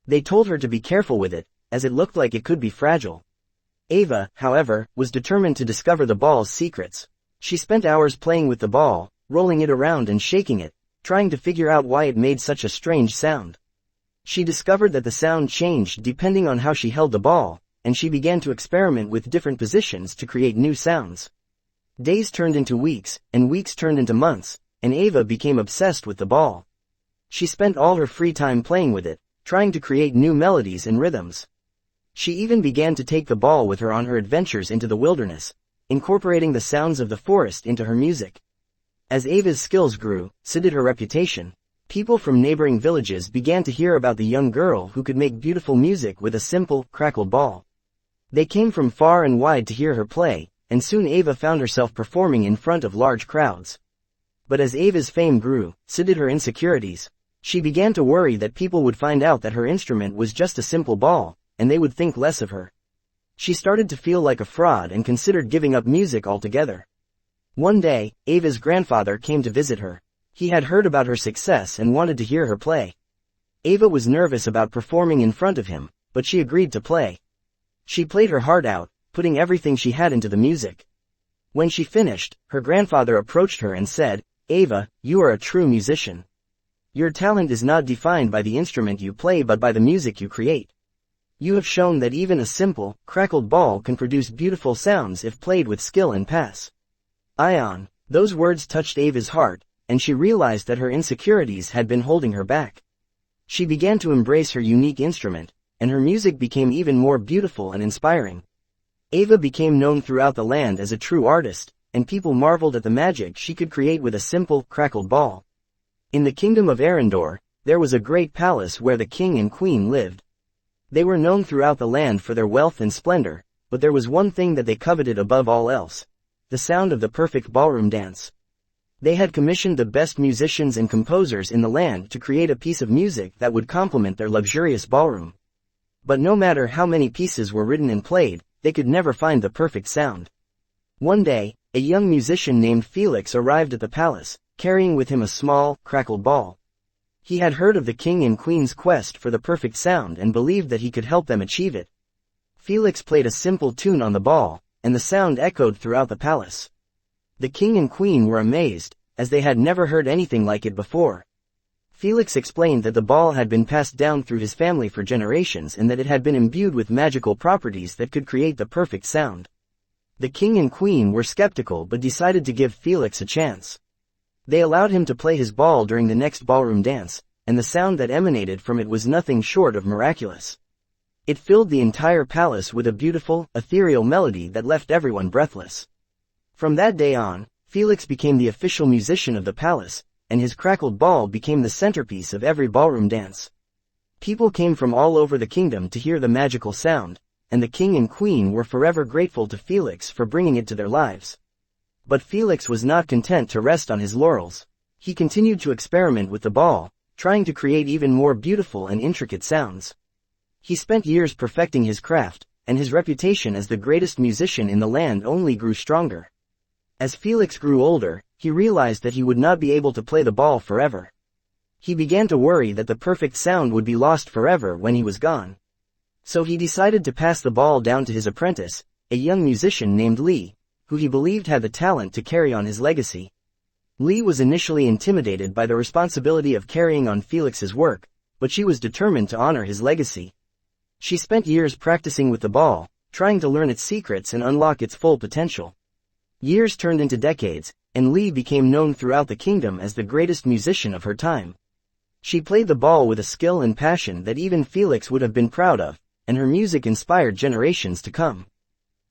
They told her to be careful with it, as it looked like it could be fragile. Ava, however, was determined to discover the ball's secrets. She spent hours playing with the ball, rolling it around and shaking it, trying to figure out why it made such a strange sound. She discovered that the sound changed depending on how she held the ball, and she began to experiment with different positions to create new sounds. Days turned into weeks, and weeks turned into months, and Ava became obsessed with the ball. She spent all her free time playing with it, trying to create new melodies and rhythms. She even began to take the ball with her on her adventures into the wilderness, incorporating the sounds of the forest into her music. As Ava's skills grew, so did her reputation. People from neighboring villages began to hear about the young girl who could make beautiful music with a simple, crackled ball. They came from far and wide to hear her play, and soon Ava found herself performing in front of large crowds. But as Ava's fame grew, so did her insecurities. She began to worry that people would find out that her instrument was just a simple ball, and they would think less of her. She started to feel like a fraud and considered giving up music altogether. One day, Ava's grandfather came to visit her. He had heard about her success and wanted to hear her play. Ava was nervous about performing in front of him, but she agreed to play. She played her heart out, putting everything she had into the music. When she finished, her grandfather approached her and said, "Ava, you are a true musician. Your talent is not defined by the instrument you play but by the music you create. You have shown that even a simple, crackled ball can produce beautiful sounds if played with skill and pass." Ion. Those words touched Ava's heart, and she realized that her insecurities had been holding her back. She began to embrace her unique instrument, and her music became even more beautiful and inspiring. Ava became known throughout the land as a true artist, and people marveled at the magic she could create with a simple, crackled ball. In the kingdom of Arendor, there was a great palace where the king and queen lived. They were known throughout the land for their wealth and splendor, but there was one thing that they coveted above all else: the sound of the perfect ballroom dance. They had commissioned the best musicians and composers in the land to create a piece of music that would complement their luxurious ballroom. But no matter how many pieces were written and played, they could never find the perfect sound. One day, a young musician named Felix arrived at the palace, carrying with him a small, crackled ball. He had heard of the king and queen's quest for the perfect sound and believed that he could help them achieve it. Felix played a simple tune on the ball, and the sound echoed throughout the palace. The king and queen were amazed, as they had never heard anything like it before. Felix explained that the ball had been passed down through his family for generations and that it had been imbued with magical properties that could create the perfect sound. The king and queen were skeptical but decided to give Felix a chance. They allowed him to play his ball during the next ballroom dance, and the sound that emanated from it was nothing short of miraculous. It filled the entire palace with a beautiful, ethereal melody that left everyone breathless. From that day on, Felix became the official musician of the palace, and his crackled ball became the centerpiece of every ballroom dance. People came from all over the kingdom to hear the magical sound, and the king and queen were forever grateful to Felix for bringing it to their lives. But Felix was not content to rest on his laurels. He continued to experiment with the ball, trying to create even more beautiful and intricate sounds. He spent years perfecting his craft, and his reputation as the greatest musician in the land only grew stronger. As Felix grew older, he realized that he would not be able to play the ball forever. He began to worry that the perfect sound would be lost forever when he was gone. So he decided to pass the ball down to his apprentice, a young musician named Lee, who he believed had the talent to carry on his legacy. Lee was initially intimidated by the responsibility of carrying on Felix's work, but she was determined to honor his legacy. She spent years practicing with the ball, trying to learn its secrets and unlock its full potential. Years turned into decades, and Lee became known throughout the kingdom as the greatest musician of her time. She played the ball with a skill and passion that even Felix would have been proud of, and her music inspired generations to come.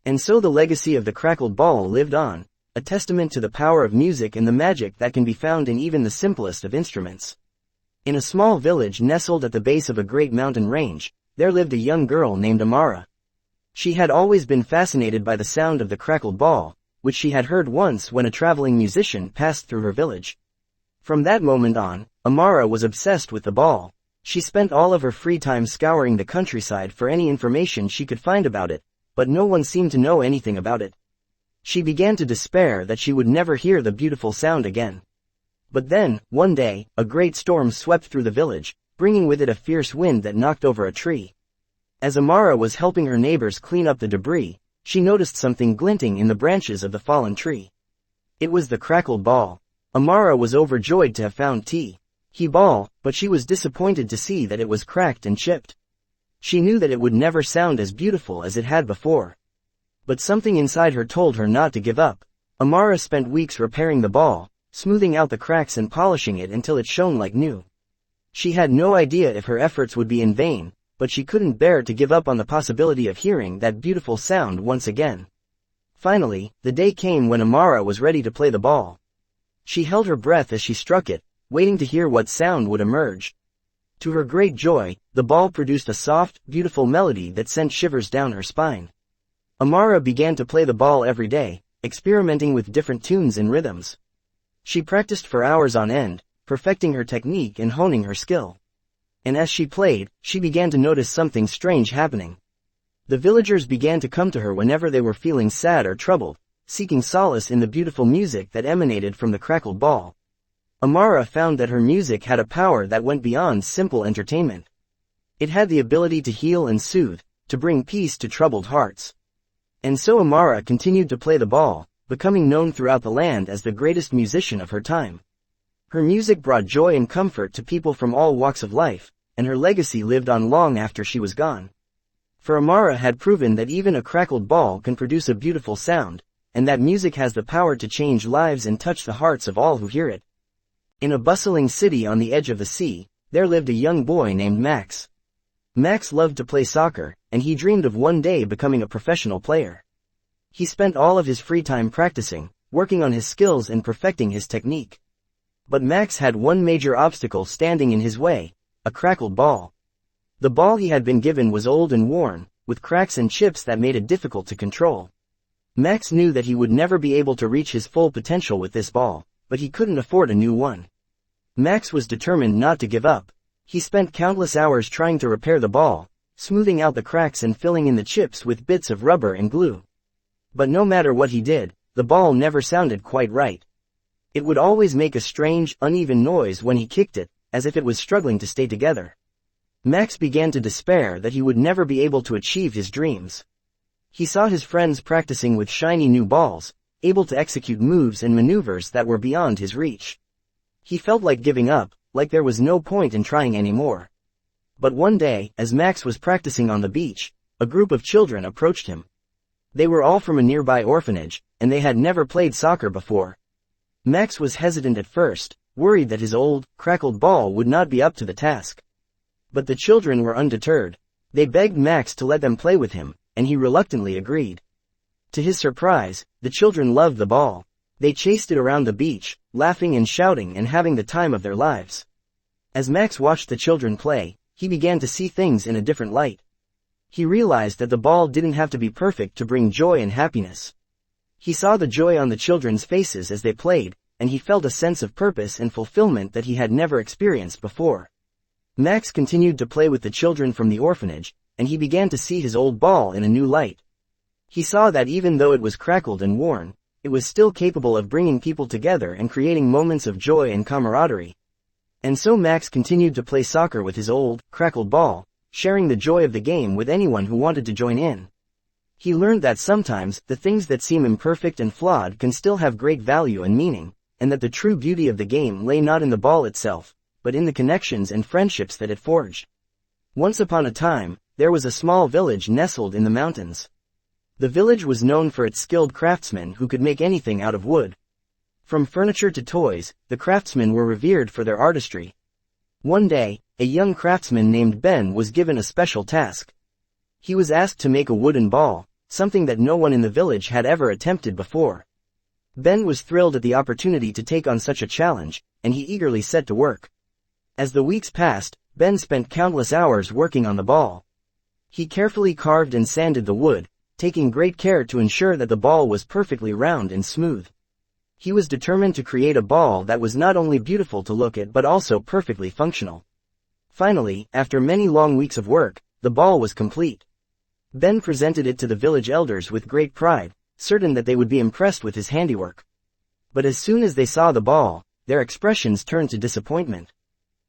And so the legacy of the crackled ball lived on, a testament to the power of music and the magic that can be found in even the simplest of instruments. In a small village nestled at the base of a great mountain range, there lived a young girl named Amara. She had always been fascinated by the sound of the crackled ball, which she had heard once when a traveling musician passed through her village. From that moment on, Amara was obsessed with the ball. She spent all of her free time scouring the countryside for any information she could find about it, but no one seemed to know anything about it. She began to despair that she would never hear the beautiful sound again. But then, one day, a great storm swept through the village, bringing with it a fierce wind that knocked over a tree. As Amara was helping her neighbors clean up the debris, she noticed something glinting in the branches of the fallen tree. It was the crackled ball. Amara was overjoyed to have found the ball, but she was disappointed to see that it was cracked and chipped. She knew that it would never sound as beautiful as it had before. But something inside her told her not to give up. Amara spent weeks repairing the ball, smoothing out the cracks and polishing it until it shone like new. She had no idea if her efforts would be in vain, but she couldn't bear to give up on the possibility of hearing that beautiful sound once again. Finally, the day came when Amara was ready to play the ball. She held her breath as she struck it, waiting to hear what sound would emerge. To her great joy, the ball produced a soft, beautiful melody that sent shivers down her spine. Amara began to play the ball every day, experimenting with different tunes and rhythms. She practiced for hours on end, perfecting her technique and honing her skill. And as she played, she began to notice something strange happening. The villagers began to come to her whenever they were feeling sad or troubled, seeking solace in the beautiful music that emanated from the crackled ball. Amara found that her music had a power that went beyond simple entertainment. It had the ability to heal and soothe, to bring peace to troubled hearts. And so Amara continued to play the ball, becoming known throughout the land as the greatest musician of her time. Her music brought joy and comfort to people from all walks of life, and her legacy lived on long after she was gone. For Amara had proven that even a crackled ball can produce a beautiful sound, and that music has the power to change lives and touch the hearts of all who hear it. In a bustling city on the edge of the sea, there lived a young boy named Max. Max loved to play soccer, and he dreamed of one day becoming a professional player. He spent all of his free time practicing, working on his skills and perfecting his technique. But Max had one major obstacle standing in his way: a crackled ball. The ball he had been given was old and worn, with cracks and chips that made it difficult to control. Max knew that he would never be able to reach his full potential with this ball, but he couldn't afford a new one. Max was determined not to give up. He spent countless hours trying to repair the ball, smoothing out the cracks and filling in the chips with bits of rubber and glue. But no matter what he did, the ball never sounded quite right. It would always make a strange, uneven noise when he kicked it, as if it was struggling to stay together. Max began to despair that he would never be able to achieve his dreams. He saw his friends practicing with shiny new balls, able to execute moves and maneuvers that were beyond his reach. He felt like giving up, like there was no point in trying anymore. But one day, as Max was practicing on the beach, a group of children approached him. They were all from a nearby orphanage, and they had never played soccer before. Max was hesitant at first, worried that his old, crackled ball would not be up to the task. But the children were undeterred. They begged Max to let them play with him, and he reluctantly agreed. To his surprise, the children loved the ball. They chased it around the beach, laughing and shouting and having the time of their lives. As Max watched the children play, he began to see things in a different light. He realized that the ball didn't have to be perfect to bring joy and happiness. He saw the joy on the children's faces as they played, and he felt a sense of purpose and fulfillment that he had never experienced before. Max continued to play with the children from the orphanage, and he began to see his old ball in a new light. He saw that even though it was crackled and worn, it was still capable of bringing people together and creating moments of joy and camaraderie. And so Max continued to play soccer with his old, crackled ball, sharing the joy of the game with anyone who wanted to join in. He learned that sometimes, the things that seem imperfect and flawed can still have great value and meaning, and that the true beauty of the game lay not in the ball itself, but in the connections and friendships that it forged. Once upon a time, there was a small village nestled in the mountains. The village was known for its skilled craftsmen who could make anything out of wood. From furniture to toys, the craftsmen were revered for their artistry. One day, a young craftsman named Ben was given a special task. He was asked to make a wooden ball, something that no one in the village had ever attempted before. Ben was thrilled at the opportunity to take on such a challenge, and he eagerly set to work. As the weeks passed, Ben spent countless hours working on the ball. He carefully carved and sanded the wood, taking great care to ensure that the ball was perfectly round and smooth. He was determined to create a ball that was not only beautiful to look at but also perfectly functional. Finally, after many long weeks of work, the ball was complete. Ben presented it to the village elders with great pride, certain that they would be impressed with his handiwork. But as soon as they saw the ball, their expressions turned to disappointment.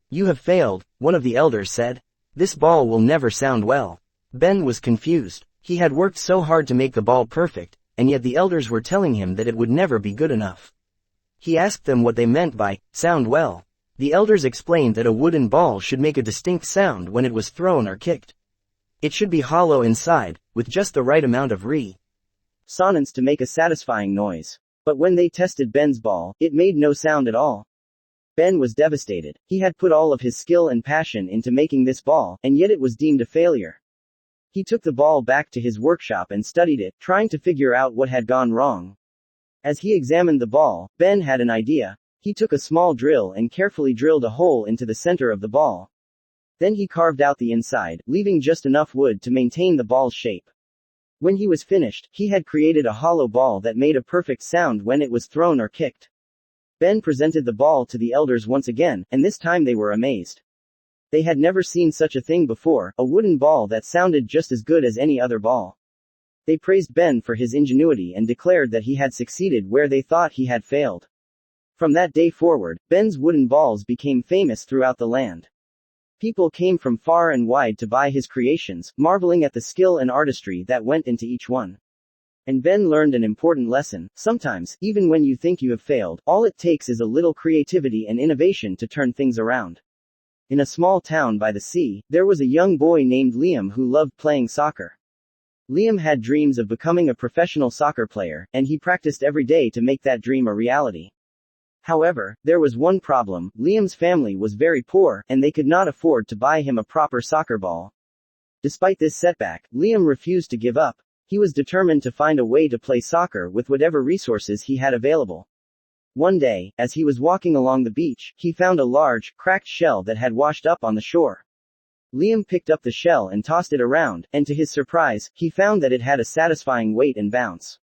"You have failed," one of the elders said. "This ball will never sound well." Ben was confused. He had worked so hard to make the ball perfect, and yet the elders were telling him that it would never be good enough. He asked them what they meant by sound well. The elders explained that a wooden ball should make a distinct sound when it was thrown or kicked. It should be hollow inside, with just the right amount of resonance to make a satisfying noise. But when they tested Ben's ball, it made no sound at all. Ben was devastated. He had put all of his skill and passion into making this ball, and yet it was deemed a failure. He took the ball back to his workshop and studied it, trying to figure out what had gone wrong. As he examined the ball, Ben had an idea. He took a small drill and carefully drilled a hole into the center of the ball. Then he carved out the inside, leaving just enough wood to maintain the ball's shape. When he was finished, he had created a hollow ball that made a perfect sound when it was thrown or kicked. Ben presented the ball to the elders once again, and this time they were amazed. They had never seen such a thing before, a wooden ball that sounded just as good as any other ball. They praised Ben for his ingenuity and declared that he had succeeded where they thought he had failed. From that day forward, Ben's wooden balls became famous throughout the land. People came from far and wide to buy his creations, marveling at the skill and artistry that went into each one. And Ben learned an important lesson: sometimes, even when you think you have failed, all it takes is a little creativity and innovation to turn things around. In a small town by the sea, there was a young boy named Liam who loved playing soccer. Liam had dreams of becoming a professional soccer player, and he practiced every day to make that dream a reality. However, there was one problem: Liam's family was very poor, and they could not afford to buy him a proper soccer ball. Despite this setback, Liam refused to give up. He was determined to find a way to play soccer with whatever resources he had available. One day, as he was walking along the beach, he found a large, cracked shell that had washed up on the shore. Liam picked up the shell and tossed it around, and to his surprise, he found that it had a satisfying weight and bounce.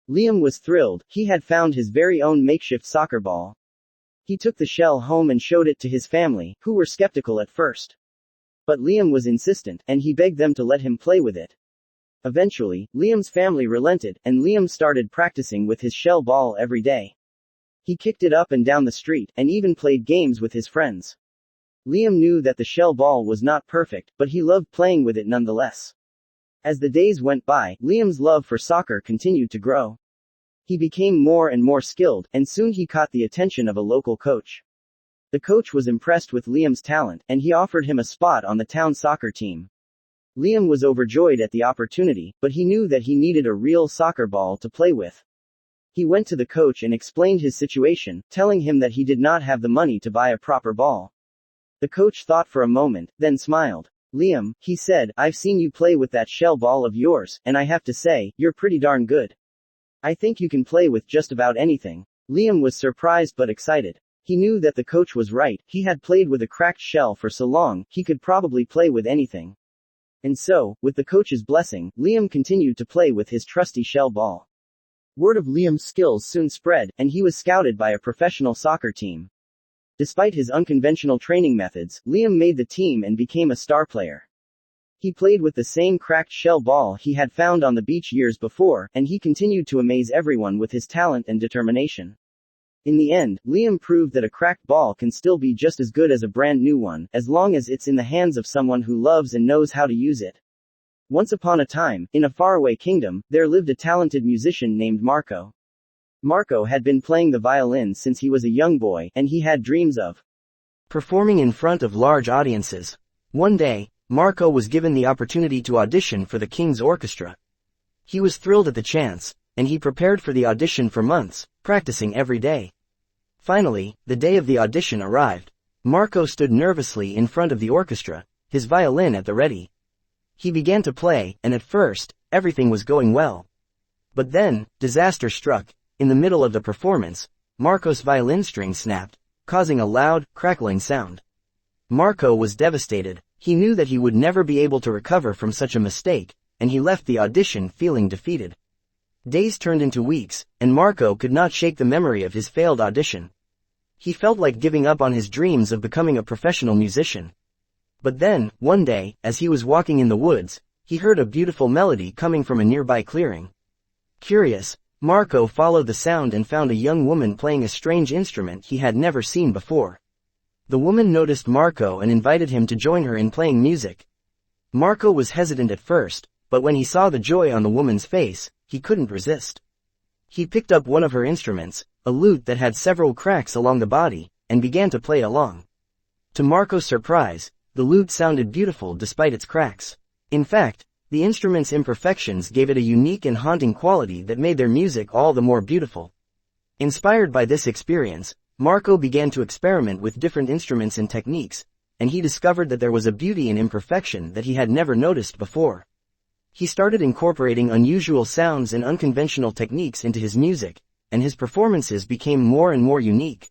Liam was thrilled. He had found his very own makeshift soccer ball. He took the shell home and showed it to his family, who were skeptical at first. But Liam was insistent, and he begged them to let him play with it. Eventually, Liam's family relented, and Liam started practicing with his shell ball every day. He kicked it up and down the street, and even played games with his friends. Liam knew that the shell ball was not perfect, but he loved playing with it nonetheless. As the days went by, Liam's love for soccer continued to grow. He became more and more skilled, and soon he caught the attention of a local coach. The coach was impressed with Liam's talent, and he offered him a spot on the town soccer team. Liam was overjoyed at the opportunity, but he knew that he needed a real soccer ball to play with. He went to the coach and explained his situation, telling him that he did not have the money to buy a proper ball. The coach thought for a moment, then smiled. "Liam," he said, "I've seen you play with that shell ball of yours, and I have to say, you're pretty darn good. I think you can play with just about anything." Liam was surprised but excited. He knew that the coach was right. He had played with a cracked shell for so long, he could probably play with anything. And so, with the coach's blessing, Liam continued to play with his trusty shell ball. Word of Liam's skills soon spread, and he was scouted by a professional soccer team. Despite his unconventional training methods, Liam made the team and became a star player. He played with the same cracked shell ball he had found on the beach years before, and he continued to amaze everyone with his talent and determination. In the end, Liam proved that a cracked ball can still be just as good as a brand new one, as long as it's in the hands of someone who loves and knows how to use it. Once upon a time, in a faraway kingdom, there lived a talented musician named Marco. Marco had been playing the violin since he was a young boy, and he had dreams of performing in front of large audiences. One day, Marco was given the opportunity to audition for the king's orchestra. He was thrilled at the chance, and he prepared for the audition for months, practicing every day. Finally, the day of the audition arrived. Marco stood nervously in front of the orchestra, his violin at the ready. He began to play, and at first, everything was going well. But then, disaster struck. In the middle of the performance, Marco's violin string snapped, causing a loud, crackling sound. Marco was devastated. He knew that he would never be able to recover from such a mistake, and he left the audition feeling defeated. Days turned into weeks, and Marco could not shake the memory of his failed audition. He felt like giving up on his dreams of becoming a professional musician. But then, one day, as he was walking in the woods, he heard a beautiful melody coming from a nearby clearing. Curious, Marco followed the sound and found a young woman playing a strange instrument he had never seen before. The woman noticed Marco and invited him to join her in playing music. Marco was hesitant at first, but when he saw the joy on the woman's face, he couldn't resist. He picked up one of her instruments, a lute that had several cracks along the body, and began to play along. To Marco's surprise, the lute sounded beautiful despite its cracks. In fact, the instrument's imperfections gave it a unique and haunting quality that made their music all the more beautiful. Inspired by this experience, Marco began to experiment with different instruments and techniques, and he discovered that there was a beauty in imperfection that he had never noticed before. He started incorporating unusual sounds and unconventional techniques into his music, and his performances became more and more unique.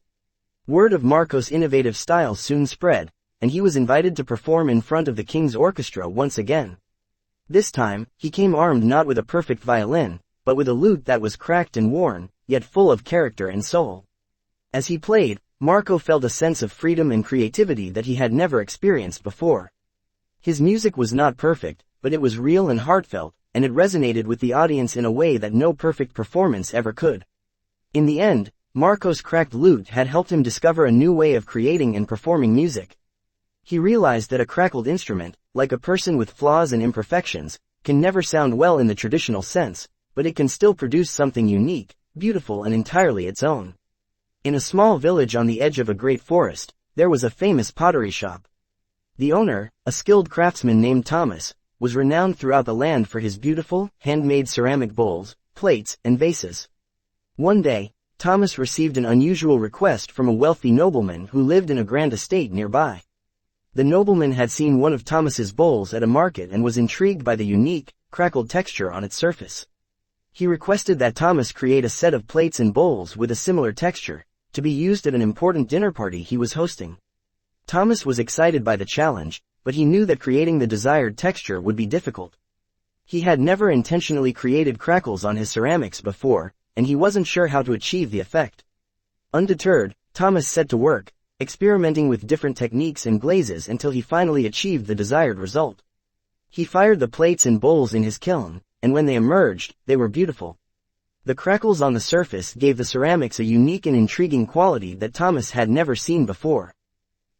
Word of Marco's innovative style soon spread, and he was invited to perform in front of the king's orchestra once again. This time, he came armed not with a perfect violin, but with a lute that was cracked and worn, yet full of character and soul. As he played, Marco felt a sense of freedom and creativity that he had never experienced before. His music was not perfect, but it was real and heartfelt, and it resonated with the audience in a way that no perfect performance ever could. In the end, Marco's cracked lute had helped him discover a new way of creating and performing music. He realized that a crackled instrument, like a person with flaws and imperfections, can never sound well in the traditional sense, but it can still produce something unique, beautiful and entirely its own. In a small village on the edge of a great forest, there was a famous pottery shop. The owner, a skilled craftsman named Thomas, was renowned throughout the land for his beautiful, handmade ceramic bowls, plates, and vases. One day, Thomas received an unusual request from a wealthy nobleman who lived in a grand estate nearby. The nobleman had seen one of Thomas's bowls at a market and was intrigued by the unique, crackled texture on its surface. He requested that Thomas create a set of plates and bowls with a similar texture, to be used at an important dinner party he was hosting. Thomas was excited by the challenge, but he knew that creating the desired texture would be difficult. He had never intentionally created crackles on his ceramics before, and he wasn't sure how to achieve the effect. Undeterred, Thomas set to work, experimenting with different techniques and glazes until he finally achieved the desired result. He fired the plates and bowls in his kiln, and when they emerged, they were beautiful. The crackles on the surface gave the ceramics a unique and intriguing quality that Thomas had never seen before.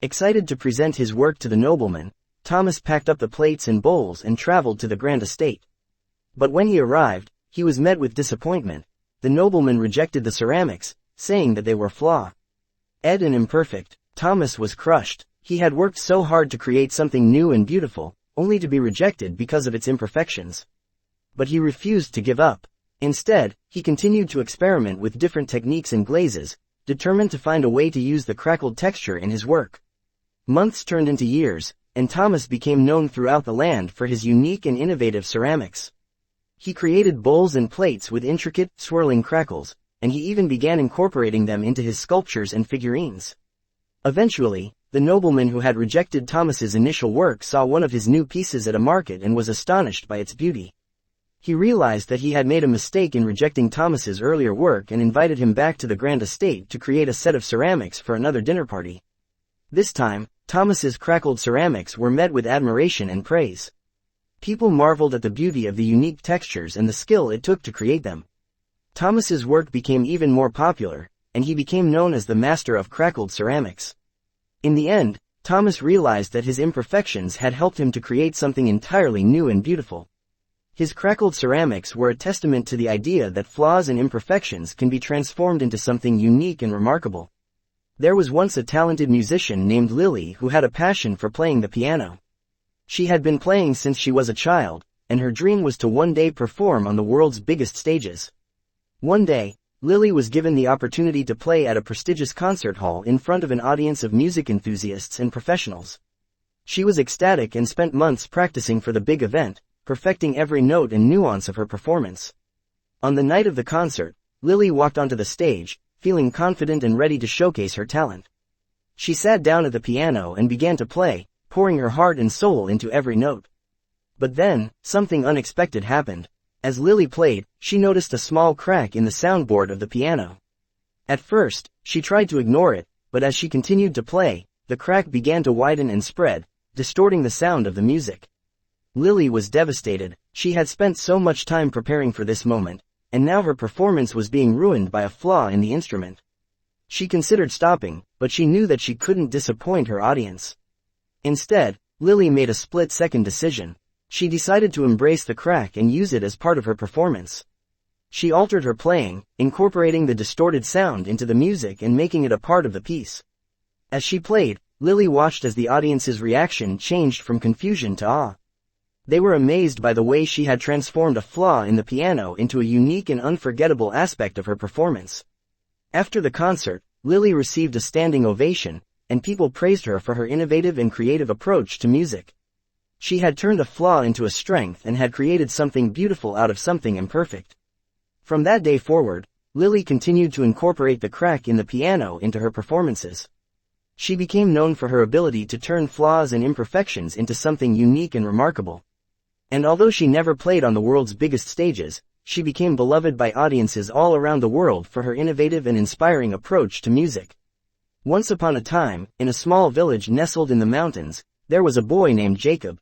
Excited to present his work to the nobleman, Thomas packed up the plates and bowls and traveled to the grand estate. But when he arrived, he was met with disappointment. The nobleman rejected the ceramics, saying that they were flawed and imperfect. Thomas was crushed. He had worked so hard to create something new and beautiful, only to be rejected because of its imperfections. But he refused to give up. Instead, he continued to experiment with different techniques and glazes, determined to find a way to use the crackled texture in his work. Months turned into years, and Thomas became known throughout the land for his unique and innovative ceramics. He created bowls and plates with intricate, swirling crackles, and he even began incorporating them into his sculptures and figurines. Eventually, the nobleman who had rejected Thomas's initial work saw one of his new pieces at a market and was astonished by its beauty. He realized that he had made a mistake in rejecting Thomas's earlier work and invited him back to the grand estate to create a set of ceramics for another dinner party. This time, Thomas's crackled ceramics were met with admiration and praise. People marveled at the beauty of the unique textures and the skill it took to create them. Thomas's work became even more popular, and he became known as the master of crackled ceramics. In the end, Thomas realized that his imperfections had helped him to create something entirely new and beautiful. His crackled ceramics were a testament to the idea that flaws and imperfections can be transformed into something unique and remarkable. There was once a talented musician named Lily who had a passion for playing the piano. She had been playing since she was a child, and her dream was to one day perform on the world's biggest stages. One day, Lily was given the opportunity to play at a prestigious concert hall in front of an audience of music enthusiasts and professionals. She was ecstatic and spent months practicing for the big event, perfecting every note and nuance of her performance. On the night of the concert, Lily walked onto the stage, feeling confident and ready to showcase her talent. She sat down at the piano and began to play, pouring her heart and soul into every note. But then, something unexpected happened. As Lily played, she noticed a small crack in the soundboard of the piano. At first, she tried to ignore it, but as she continued to play, the crack began to widen and spread, distorting the sound of the music. Lily was devastated. She had spent so much time preparing for this moment, and now her performance was being ruined by a flaw in the instrument. She considered stopping, but she knew that she couldn't disappoint her audience. Instead, Lily made a split-second decision. She decided to embrace the crack and use it as part of her performance. She altered her playing, incorporating the distorted sound into the music and making it a part of the piece. As she played, Lily watched as the audience's reaction changed from confusion to awe. They were amazed by the way she had transformed a flaw in the piano into a unique and unforgettable aspect of her performance. After the concert, Lily received a standing ovation, and people praised her for her innovative and creative approach to music. She had turned a flaw into a strength and had created something beautiful out of something imperfect. From that day forward, Lily continued to incorporate the crack in the piano into her performances. She became known for her ability to turn flaws and imperfections into something unique and remarkable. And although she never played on the world's biggest stages, she became beloved by audiences all around the world for her innovative and inspiring approach to music. Once upon a time, in a small village nestled in the mountains, there was a boy named Jacob.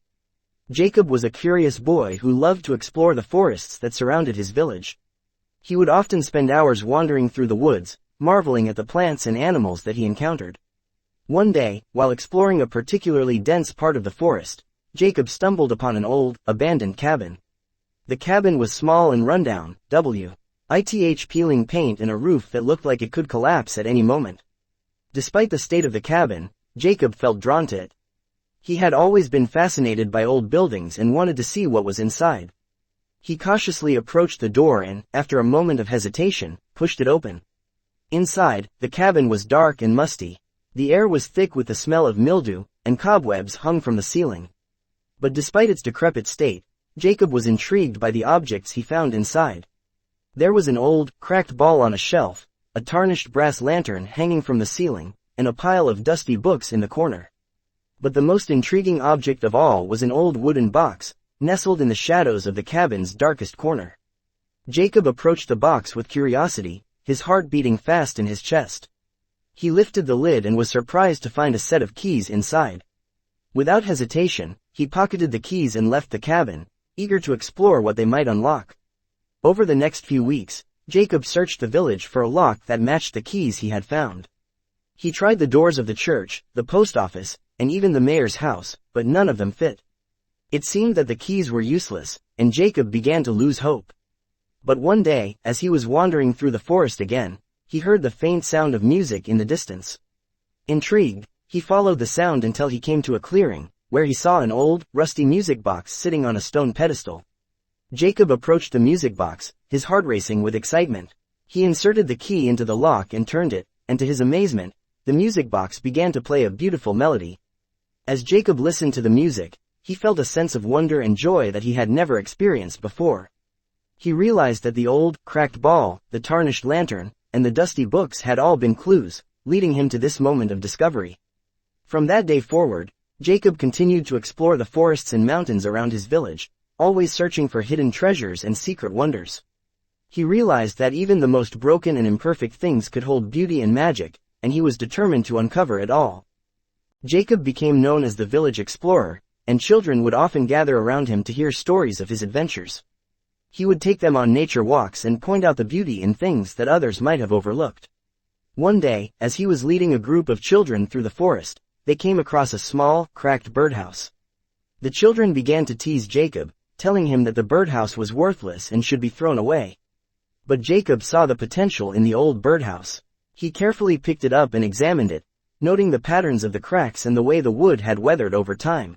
Jacob was a curious boy who loved to explore the forests that surrounded his village. He would often spend hours wandering through the woods, marveling at the plants and animals that he encountered. One day, while exploring a particularly dense part of the forest, Jacob stumbled upon an old, abandoned cabin. The cabin was small and rundown, with peeling paint and a roof that looked like it could collapse at any moment. Despite the state of the cabin, Jacob felt drawn to it. He had always been fascinated by old buildings and wanted to see what was inside. He cautiously approached the door and, after a moment of hesitation, pushed it open. Inside, the cabin was dark and musty. The air was thick with the smell of mildew, and cobwebs hung from the ceiling. But despite its decrepit state, Jacob was intrigued by the objects he found inside. There was an old, cracked ball on a shelf, a tarnished brass lantern hanging from the ceiling, and a pile of dusty books in the corner. But the most intriguing object of all was an old wooden box, nestled in the shadows of the cabin's darkest corner. Jacob approached the box with curiosity, his heart beating fast in his chest. He lifted the lid and was surprised to find a set of keys inside. Without hesitation, he pocketed the keys and left the cabin, eager to explore what they might unlock. Over the next few weeks, Jacob searched the village for a lock that matched the keys he had found. He tried the doors of the church, the post office, and even the mayor's house, but none of them fit. It seemed that the keys were useless, and Jacob began to lose hope. But one day, as he was wandering through the forest again, he heard the faint sound of music in the distance. Intrigued, he followed the sound until he came to a clearing, where he saw an old, rusty music box sitting on a stone pedestal. Jacob approached the music box, his heart racing with excitement. He inserted the key into the lock and turned it, and to his amazement, the music box began to play a beautiful melody. As Jacob listened to the music, he felt a sense of wonder and joy that he had never experienced before. He realized that the old, cracked ball, the tarnished lantern, and the dusty books had all been clues, leading him to this moment of discovery. From that day forward, Jacob continued to explore the forests and mountains around his village, always searching for hidden treasures and secret wonders. He realized that even the most broken and imperfect things could hold beauty and magic, and he was determined to uncover it all. Jacob became known as the village explorer, and children would often gather around him to hear stories of his adventures. He would take them on nature walks and point out the beauty in things that others might have overlooked. One day, as he was leading a group of children through the forest, they came across a small, cracked birdhouse. The children began to tease Jacob, telling him that the birdhouse was worthless and should be thrown away. But Jacob saw the potential in the old birdhouse. He carefully picked it up and examined it, noting the patterns of the cracks and the way the wood had weathered over time.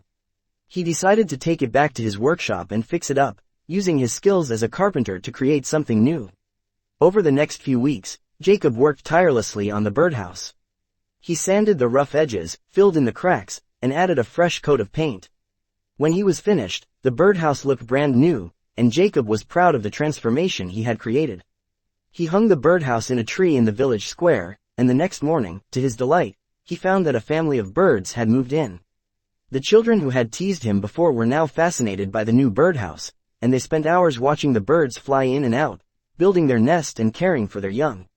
He decided to take it back to his workshop and fix it up, using his skills as a carpenter to create something new. Over the next few weeks, Jacob worked tirelessly on the birdhouse. He sanded the rough edges, filled in the cracks, and added a fresh coat of paint. When he was finished, the birdhouse looked brand new, and Jacob was proud of the transformation he had created. He hung the birdhouse in a tree in the village square, and the next morning, to his delight, he found that a family of birds had moved in. The children who had teased him before were now fascinated by the new birdhouse, and they spent hours watching the birds fly in and out, building their nest and caring for their young.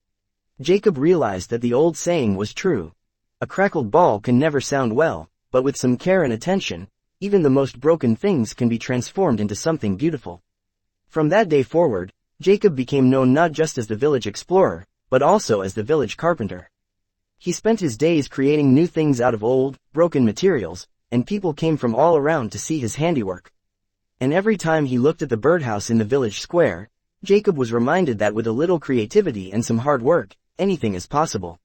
Jacob realized that the old saying was true. A crackled ball can never sound well, but with some care and attention, even the most broken things can be transformed into something beautiful. From that day forward, Jacob became known not just as the village explorer, but also as the village carpenter. He spent his days creating new things out of old, broken materials, and people came from all around to see his handiwork. And every time he looked at the birdhouse in the village square, Jacob was reminded that with a little creativity and some hard work, anything is possible.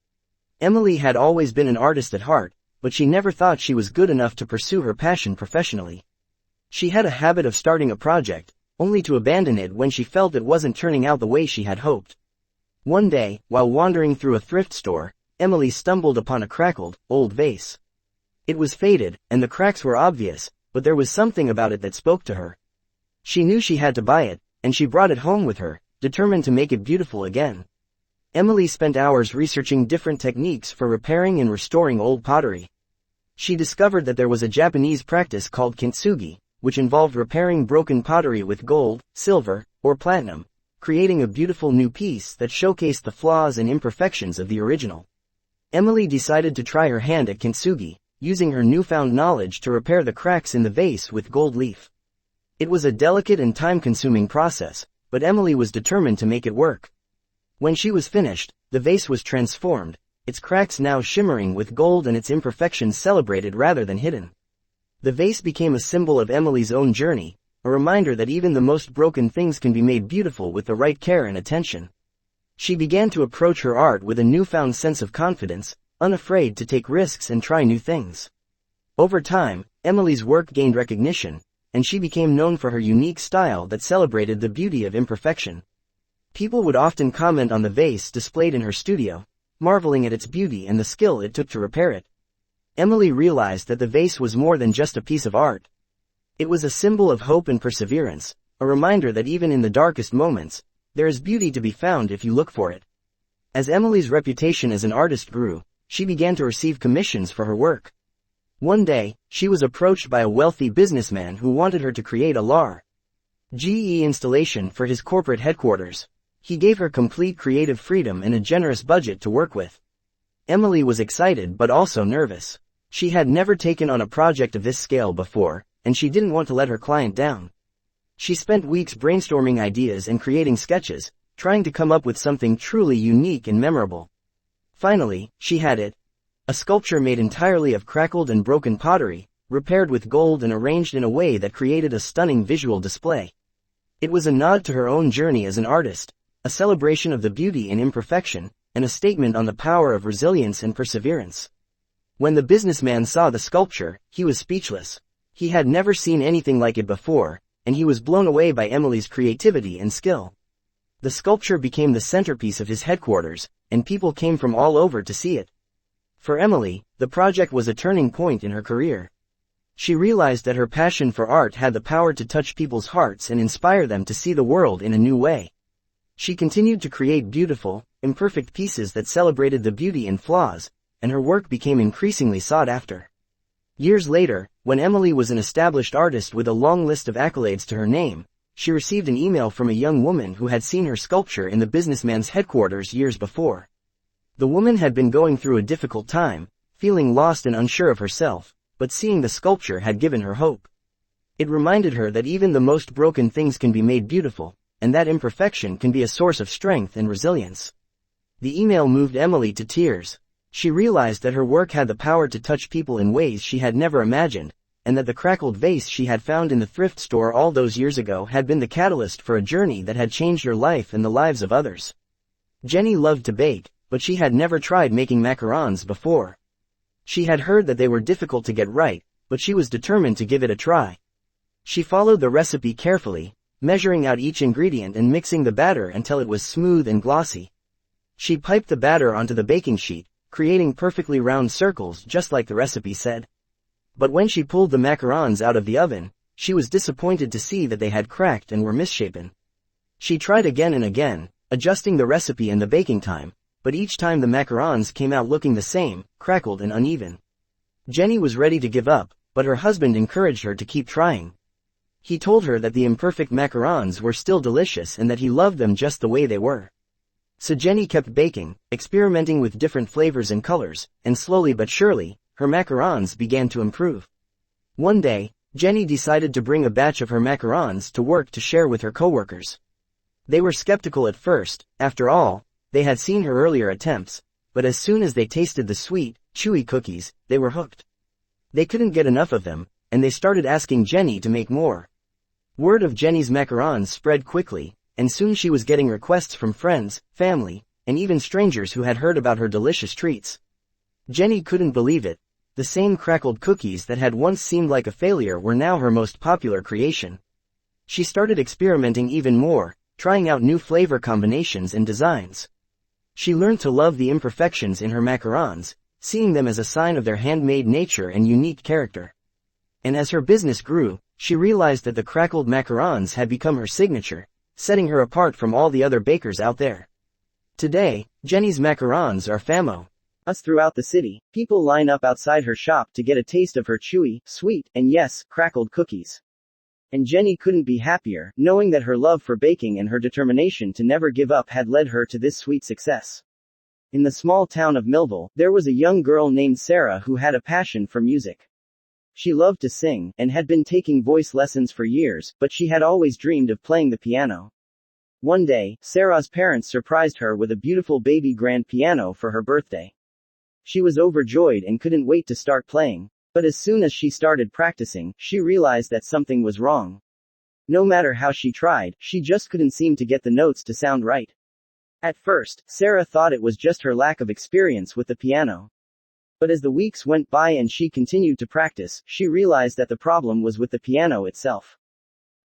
Emily had always been an artist at heart, but she never thought she was good enough to pursue her passion professionally. She had a habit of starting a project, only to abandon it when she felt it wasn't turning out the way she had hoped. One day, while wandering through a thrift store, Emily stumbled upon a crackled, old vase. It was faded, and the cracks were obvious, but there was something about it that spoke to her. She knew she had to buy it, and she brought it home with her, determined to make it beautiful again. Emily spent hours researching different techniques for repairing and restoring old pottery. She discovered that there was a Japanese practice called kintsugi, which involved repairing broken pottery with gold, silver, or platinum, creating a beautiful new piece that showcased the flaws and imperfections of the original. Emily decided to try her hand at kintsugi, using her newfound knowledge to repair the cracks in the vase with gold leaf. It was a delicate and time-consuming process, but Emily was determined to make it work. When she was finished, the vase was transformed, its cracks now shimmering with gold and its imperfections celebrated rather than hidden. The vase became a symbol of Emily's own journey, a reminder that even the most broken things can be made beautiful with the right care and attention. She began to approach her art with a newfound sense of confidence, unafraid to take risks and try new things. Over time, Emily's work gained recognition, and she became known for her unique style that celebrated the beauty of imperfection. People would often comment on the vase displayed in her studio, marveling at its beauty and the skill it took to repair it. Emily realized that the vase was more than just a piece of art. It was a symbol of hope and perseverance, a reminder that even in the darkest moments, there is beauty to be found if you look for it. As Emily's reputation as an artist grew, she began to receive commissions for her work. One day, she was approached by a wealthy businessman who wanted her to create a large installation for his corporate headquarters. He gave her complete creative freedom and a generous budget to work with. Emily was excited but also nervous. She had never taken on a project of this scale before, and she didn't want to let her client down. She spent weeks brainstorming ideas and creating sketches, trying to come up with something truly unique and memorable. Finally, she had it. A sculpture made entirely of crackled and broken pottery, repaired with gold and arranged in a way that created a stunning visual display. It was a nod to her own journey as an artist, a celebration of the beauty in imperfection, and a statement on the power of resilience and perseverance. When the businessman saw the sculpture, he was speechless. He had never seen anything like it before, and he was blown away by Emily's creativity and skill. The sculpture became the centerpiece of his headquarters, and people came from all over to see it. For Emily, the project was a turning point in her career. She realized that her passion for art had the power to touch people's hearts and inspire them to see the world in a new way. She continued to create beautiful, imperfect pieces that celebrated the beauty in flaws, and her work became increasingly sought after. Years later, when Emily was an established artist with a long list of accolades to her name, she received an email from a young woman who had seen her sculpture in the businessman's headquarters years before. The woman had been going through a difficult time, feeling lost and unsure of herself, but seeing the sculpture had given her hope. It reminded her that even the most broken things can be made beautiful, and that imperfection can be a source of strength and resilience. The email moved Emily to tears. She realized that her work had the power to touch people in ways she had never imagined, and that the crackled vase she had found in the thrift store all those years ago had been the catalyst for a journey that had changed her life and the lives of others. Jenny loved to bake, but she had never tried making macarons before. She had heard that they were difficult to get right, but she was determined to give it a try. She followed the recipe carefully, measuring out each ingredient and mixing the batter until it was smooth and glossy. She piped the batter onto the baking sheet, creating perfectly round circles just like the recipe said. But when she pulled the macarons out of the oven, she was disappointed to see that they had cracked and were misshapen. She tried again and again, adjusting the recipe and the baking time, but each time the macarons came out looking the same, crackled and uneven. Jenny was ready to give up, but her husband encouraged her to keep trying. He told her that the imperfect macarons were still delicious and that he loved them just the way they were. So Jenny kept baking, experimenting with different flavors and colors, and slowly but surely, her macarons began to improve. One day, Jenny decided to bring a batch of her macarons to work to share with her coworkers. They were skeptical at first. After all, they had seen her earlier attempts, but as soon as they tasted the sweet, chewy cookies, they were hooked. They couldn't get enough of them, and they started asking Jenny to make more. Word of Jenny's macarons spread quickly, and soon she was getting requests from friends, family, and even strangers who had heard about her delicious treats. Jenny couldn't believe it. The same crackled cookies that had once seemed like a failure were now her most popular creation. She started experimenting even more, trying out new flavor combinations and designs. She learned to love the imperfections in her macarons, seeing them as a sign of their handmade nature and unique character. And as her business grew, she realized that the crackled macarons had become her signature, setting her apart from all the other bakers out there. Today, Jenny's macarons are famous throughout the city. People line up outside her shop to get a taste of her chewy, sweet, and yes, crackled cookies. And Jenny couldn't be happier, knowing that her love for baking and her determination to never give up had led her to this sweet success. In the small town of Millville, there was a young girl named Sarah who had a passion for music. She loved to sing, and had been taking voice lessons for years, but she had always dreamed of playing the piano. One day, Sarah's parents surprised her with a beautiful baby grand piano for her birthday. She was overjoyed and couldn't wait to start playing. But as soon as she started practicing, she realized that something was wrong. No matter how she tried, she just couldn't seem to get the notes to sound right. At first, Sarah thought it was just her lack of experience with the piano. But as the weeks went by and she continued to practice, she realized that the problem was with the piano itself.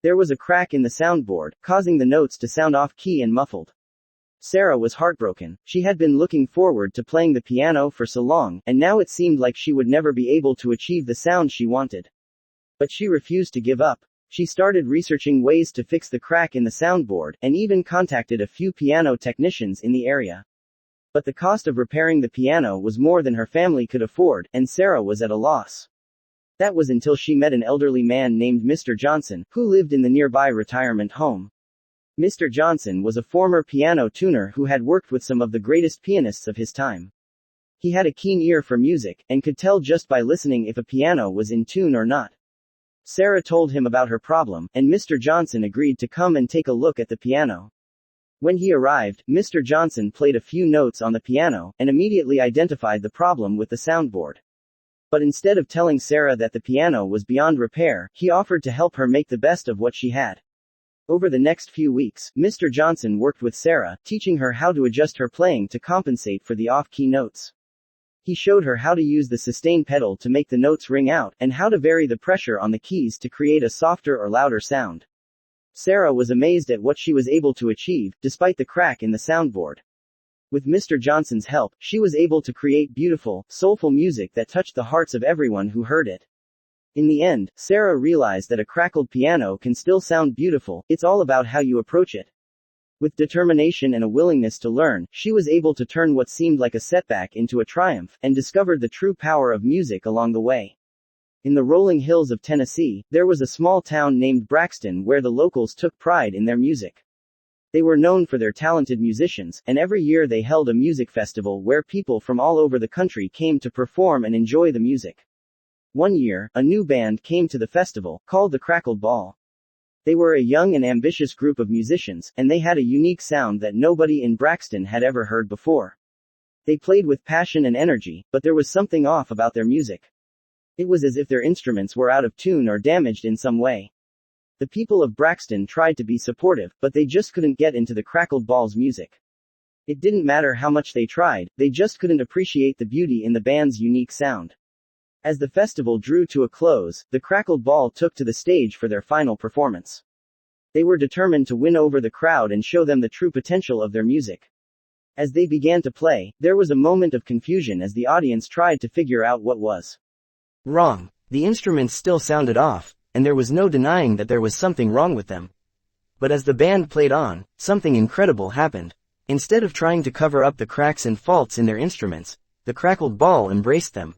There was a crack in the soundboard, causing the notes to sound off-key and muffled. Sarah was heartbroken. She had been looking forward to playing the piano for so long, and now it seemed like she would never be able to achieve the sound she wanted. But she refused to give up. She started researching ways to fix the crack in the soundboard, and even contacted a few piano technicians in the area. But the cost of repairing the piano was more than her family could afford, and Sarah was at a loss. That was until she met an elderly man named Mr. Johnson, who lived in the nearby retirement home. Mr. Johnson was a former piano tuner who had worked with some of the greatest pianists of his time. He had a keen ear for music, and could tell just by listening if a piano was in tune or not. Sarah told him about her problem, and Mr. Johnson agreed to come and take a look at the piano. When he arrived, Mr. Johnson played a few notes on the piano, and immediately identified the problem with the soundboard. But instead of telling Sarah that the piano was beyond repair, he offered to help her make the best of what she had. Over the next few weeks, Mr. Johnson worked with Sarah, teaching her how to adjust her playing to compensate for the off-key notes. He showed her how to use the sustain pedal to make the notes ring out, and how to vary the pressure on the keys to create a softer or louder sound. Sarah was amazed at what she was able to achieve, despite the crack in the soundboard. With Mr. Johnson's help, she was able to create beautiful, soulful music that touched the hearts of everyone who heard it. In the end, Sarah realized that a crackled piano can still sound beautiful, it's all about how you approach it. With determination and a willingness to learn, she was able to turn what seemed like a setback into a triumph, and discovered the true power of music along the way. In the rolling hills of Tennessee, there was a small town named Braxton where the locals took pride in their music. They were known for their talented musicians, and every year they held a music festival where people from all over the country came to perform and enjoy the music. One year, a new band came to the festival, called the Crackled Ball. They were a young and ambitious group of musicians, and they had a unique sound that nobody in Braxton had ever heard before. They played with passion and energy, but there was something off about their music. It was as if their instruments were out of tune or damaged in some way. The people of Braxton tried to be supportive, but they just couldn't get into the Crackled Ball's music. It didn't matter how much they tried, they just couldn't appreciate the beauty in the band's unique sound. As the festival drew to a close, the Crackled Ball took to the stage for their final performance. They were determined to win over the crowd and show them the true potential of their music. As they began to play, there was a moment of confusion as the audience tried to figure out what was wrong. The instruments still sounded off, and there was no denying that there was something wrong with them. But as the band played on, something incredible happened. Instead of trying to cover up the cracks and faults in their instruments, the Crackled Ball embraced them.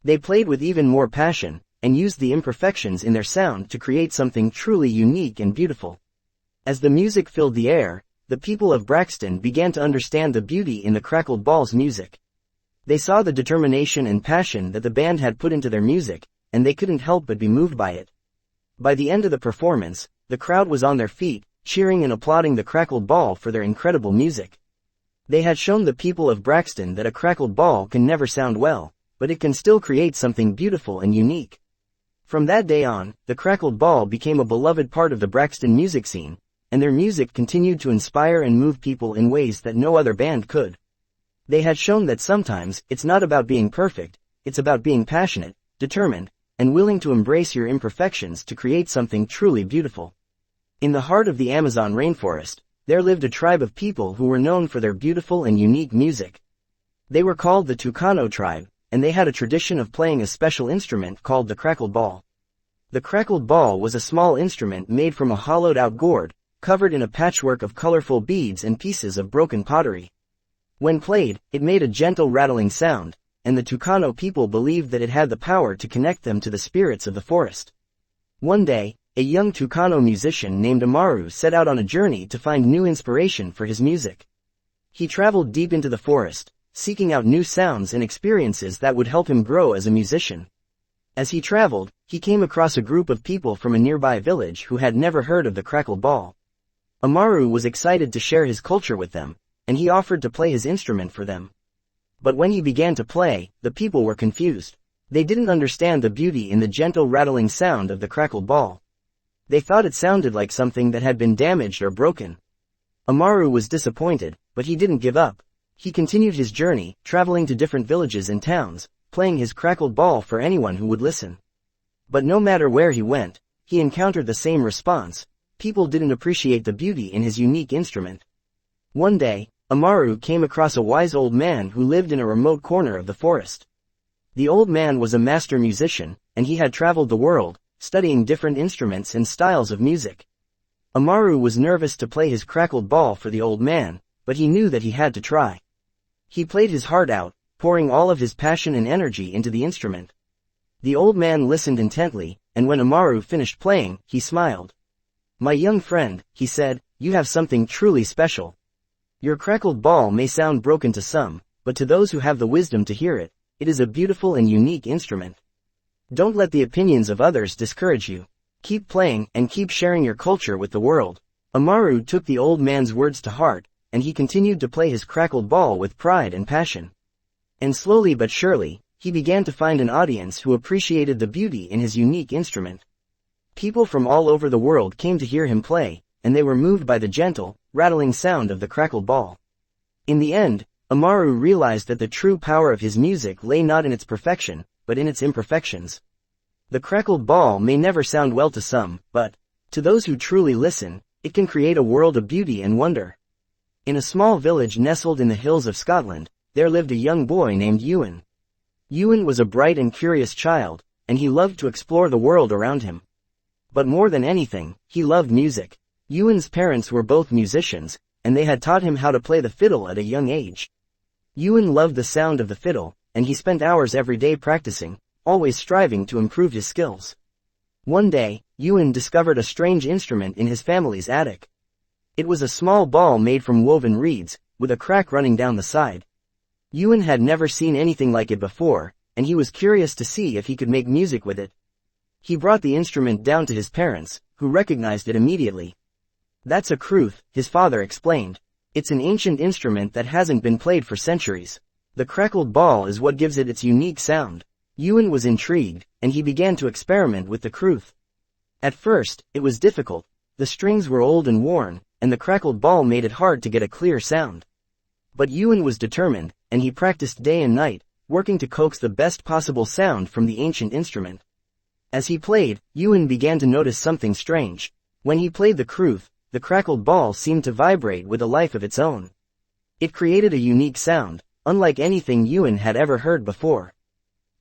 They played with even more passion, and used the imperfections in their sound to create something truly unique and beautiful. As the music filled the air, the people of Braxton began to understand the beauty in the Crackled Ball's music. They saw the determination and passion that the band had put into their music, and they couldn't help but be moved by it. By the end of the performance, the crowd was on their feet, cheering and applauding the Crackled Ball for their incredible music. They had shown the people of Braxton that a crackled ball can never sound well, but it can still create something beautiful and unique. From that day on, the Crackled Ball became a beloved part of the Braxton music scene, and their music continued to inspire and move people in ways that no other band could. They had shown that sometimes, it's not about being perfect, it's about being passionate, determined, and willing to embrace your imperfections to create something truly beautiful. In the heart of the Amazon rainforest, there lived a tribe of people who were known for their beautiful and unique music. They were called the Tucano tribe, and they had a tradition of playing a special instrument called the crackled ball. The crackled ball was a small instrument made from a hollowed-out gourd, covered in a patchwork of colorful beads and pieces of broken pottery. When played, it made a gentle rattling sound, and the Tucano people believed that it had the power to connect them to the spirits of the forest. One day, a young Tucano musician named Amaru set out on a journey to find new inspiration for his music. He traveled deep into the forest, seeking out new sounds and experiences that would help him grow as a musician. As he traveled, he came across a group of people from a nearby village who had never heard of the crackled ball. Amaru was excited to share his culture with them, and he offered to play his instrument for them. But when he began to play, the people were confused. They didn't understand the beauty in the gentle rattling sound of the crackled ball. They thought it sounded like something that had been damaged or broken. Amaru was disappointed, but he didn't give up. He continued his journey, traveling to different villages and towns, playing his crackled ball for anyone who would listen. But no matter where he went, he encountered the same response. People didn't appreciate the beauty in his unique instrument. One day, Amaru came across a wise old man who lived in a remote corner of the forest. The old man was a master musician, and he had traveled the world, studying different instruments and styles of music. Amaru was nervous to play his crackled ball for the old man, but he knew that he had to try. He played his heart out, pouring all of his passion and energy into the instrument. The old man listened intently, and when Amaru finished playing, he smiled. "My young friend," he said, "you have something truly special. Your crackled ball may sound broken to some, but to those who have the wisdom to hear it, it is a beautiful and unique instrument. Don't let the opinions of others discourage you. Keep playing and keep sharing your culture with the world. Amaru took the old man's words to heart, and he continued to play his crackled ball with pride and passion. And slowly but surely, he began to find an audience who appreciated the beauty in his unique instrument. People from all over the world came to hear him play, and they were moved by the gentle, rattling sound of the crackled ball. In the end, Amaru realized that the true power of his music lay not in its perfection, but in its imperfections. The crackled ball may never sound well to some, but, to those who truly listen, it can create a world of beauty and wonder. In a small village nestled in the hills of Scotland, there lived a young boy named Ewan. Ewan was a bright and curious child, and he loved to explore the world around him. But more than anything, he loved music. Ewan's parents were both musicians, and they had taught him how to play the fiddle at a young age. Ewan loved the sound of the fiddle, and he spent hours every day practicing, always striving to improve his skills. One day, Ewan discovered a strange instrument in his family's attic. It was a small ball made from woven reeds, with a crack running down the side. Ewan had never seen anything like it before, and he was curious to see if he could make music with it. He brought the instrument down to his parents, who recognized it immediately. "That's a crwth," his father explained. "It's an ancient instrument that hasn't been played for centuries. The crackled ball is what gives it its unique sound." Ewan was intrigued, and he began to experiment with the crwth. At first, it was difficult. The strings were old and worn, and the crackled ball made it hard to get a clear sound. But Ewan was determined, and he practiced day and night, working to coax the best possible sound from the ancient instrument. As he played, Ewan began to notice something strange. When he played the crwth, the crackled ball seemed to vibrate with a life of its own. It created a unique sound, unlike anything Ewan had ever heard before.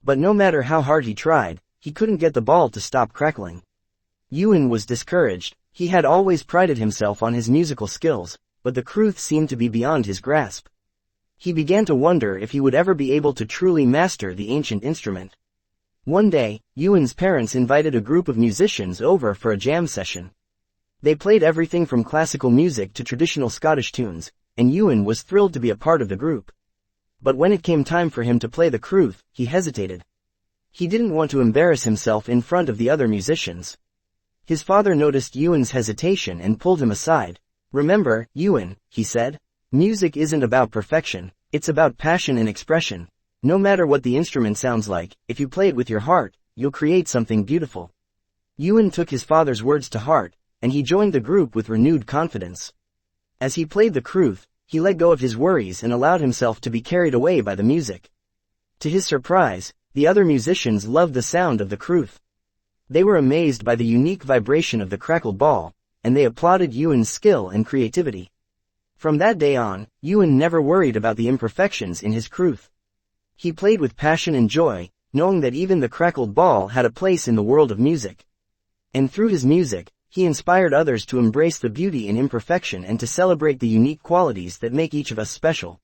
But no matter how hard he tried, he couldn't get the ball to stop crackling. Ewan was discouraged. He had always prided himself on his musical skills, but the crwth seemed to be beyond his grasp. He began to wonder if he would ever be able to truly master the ancient instrument. One day, Ewan's parents invited a group of musicians over for a jam session. They played everything from classical music to traditional Scottish tunes, and Ewan was thrilled to be a part of the group. But when it came time for him to play the crwth, he hesitated. He didn't want to embarrass himself in front of the other musicians. His father noticed Ewan's hesitation and pulled him aside. "Remember, Ewan," he said, "music isn't about perfection, it's about passion and expression. No matter what the instrument sounds like, if you play it with your heart, you'll create something beautiful." Ewan took his father's words to heart, and he joined the group with renewed confidence. As he played the crwth, he let go of his worries and allowed himself to be carried away by the music. To his surprise, the other musicians loved the sound of the crwth. They were amazed by the unique vibration of the crackled ball, and they applauded Ewan's skill and creativity. From that day on, Ewan never worried about the imperfections in his crwth. He played with passion and joy, knowing that even the crackled ball had a place in the world of music. And through his music, he inspired others to embrace the beauty in imperfection and to celebrate the unique qualities that make each of us special.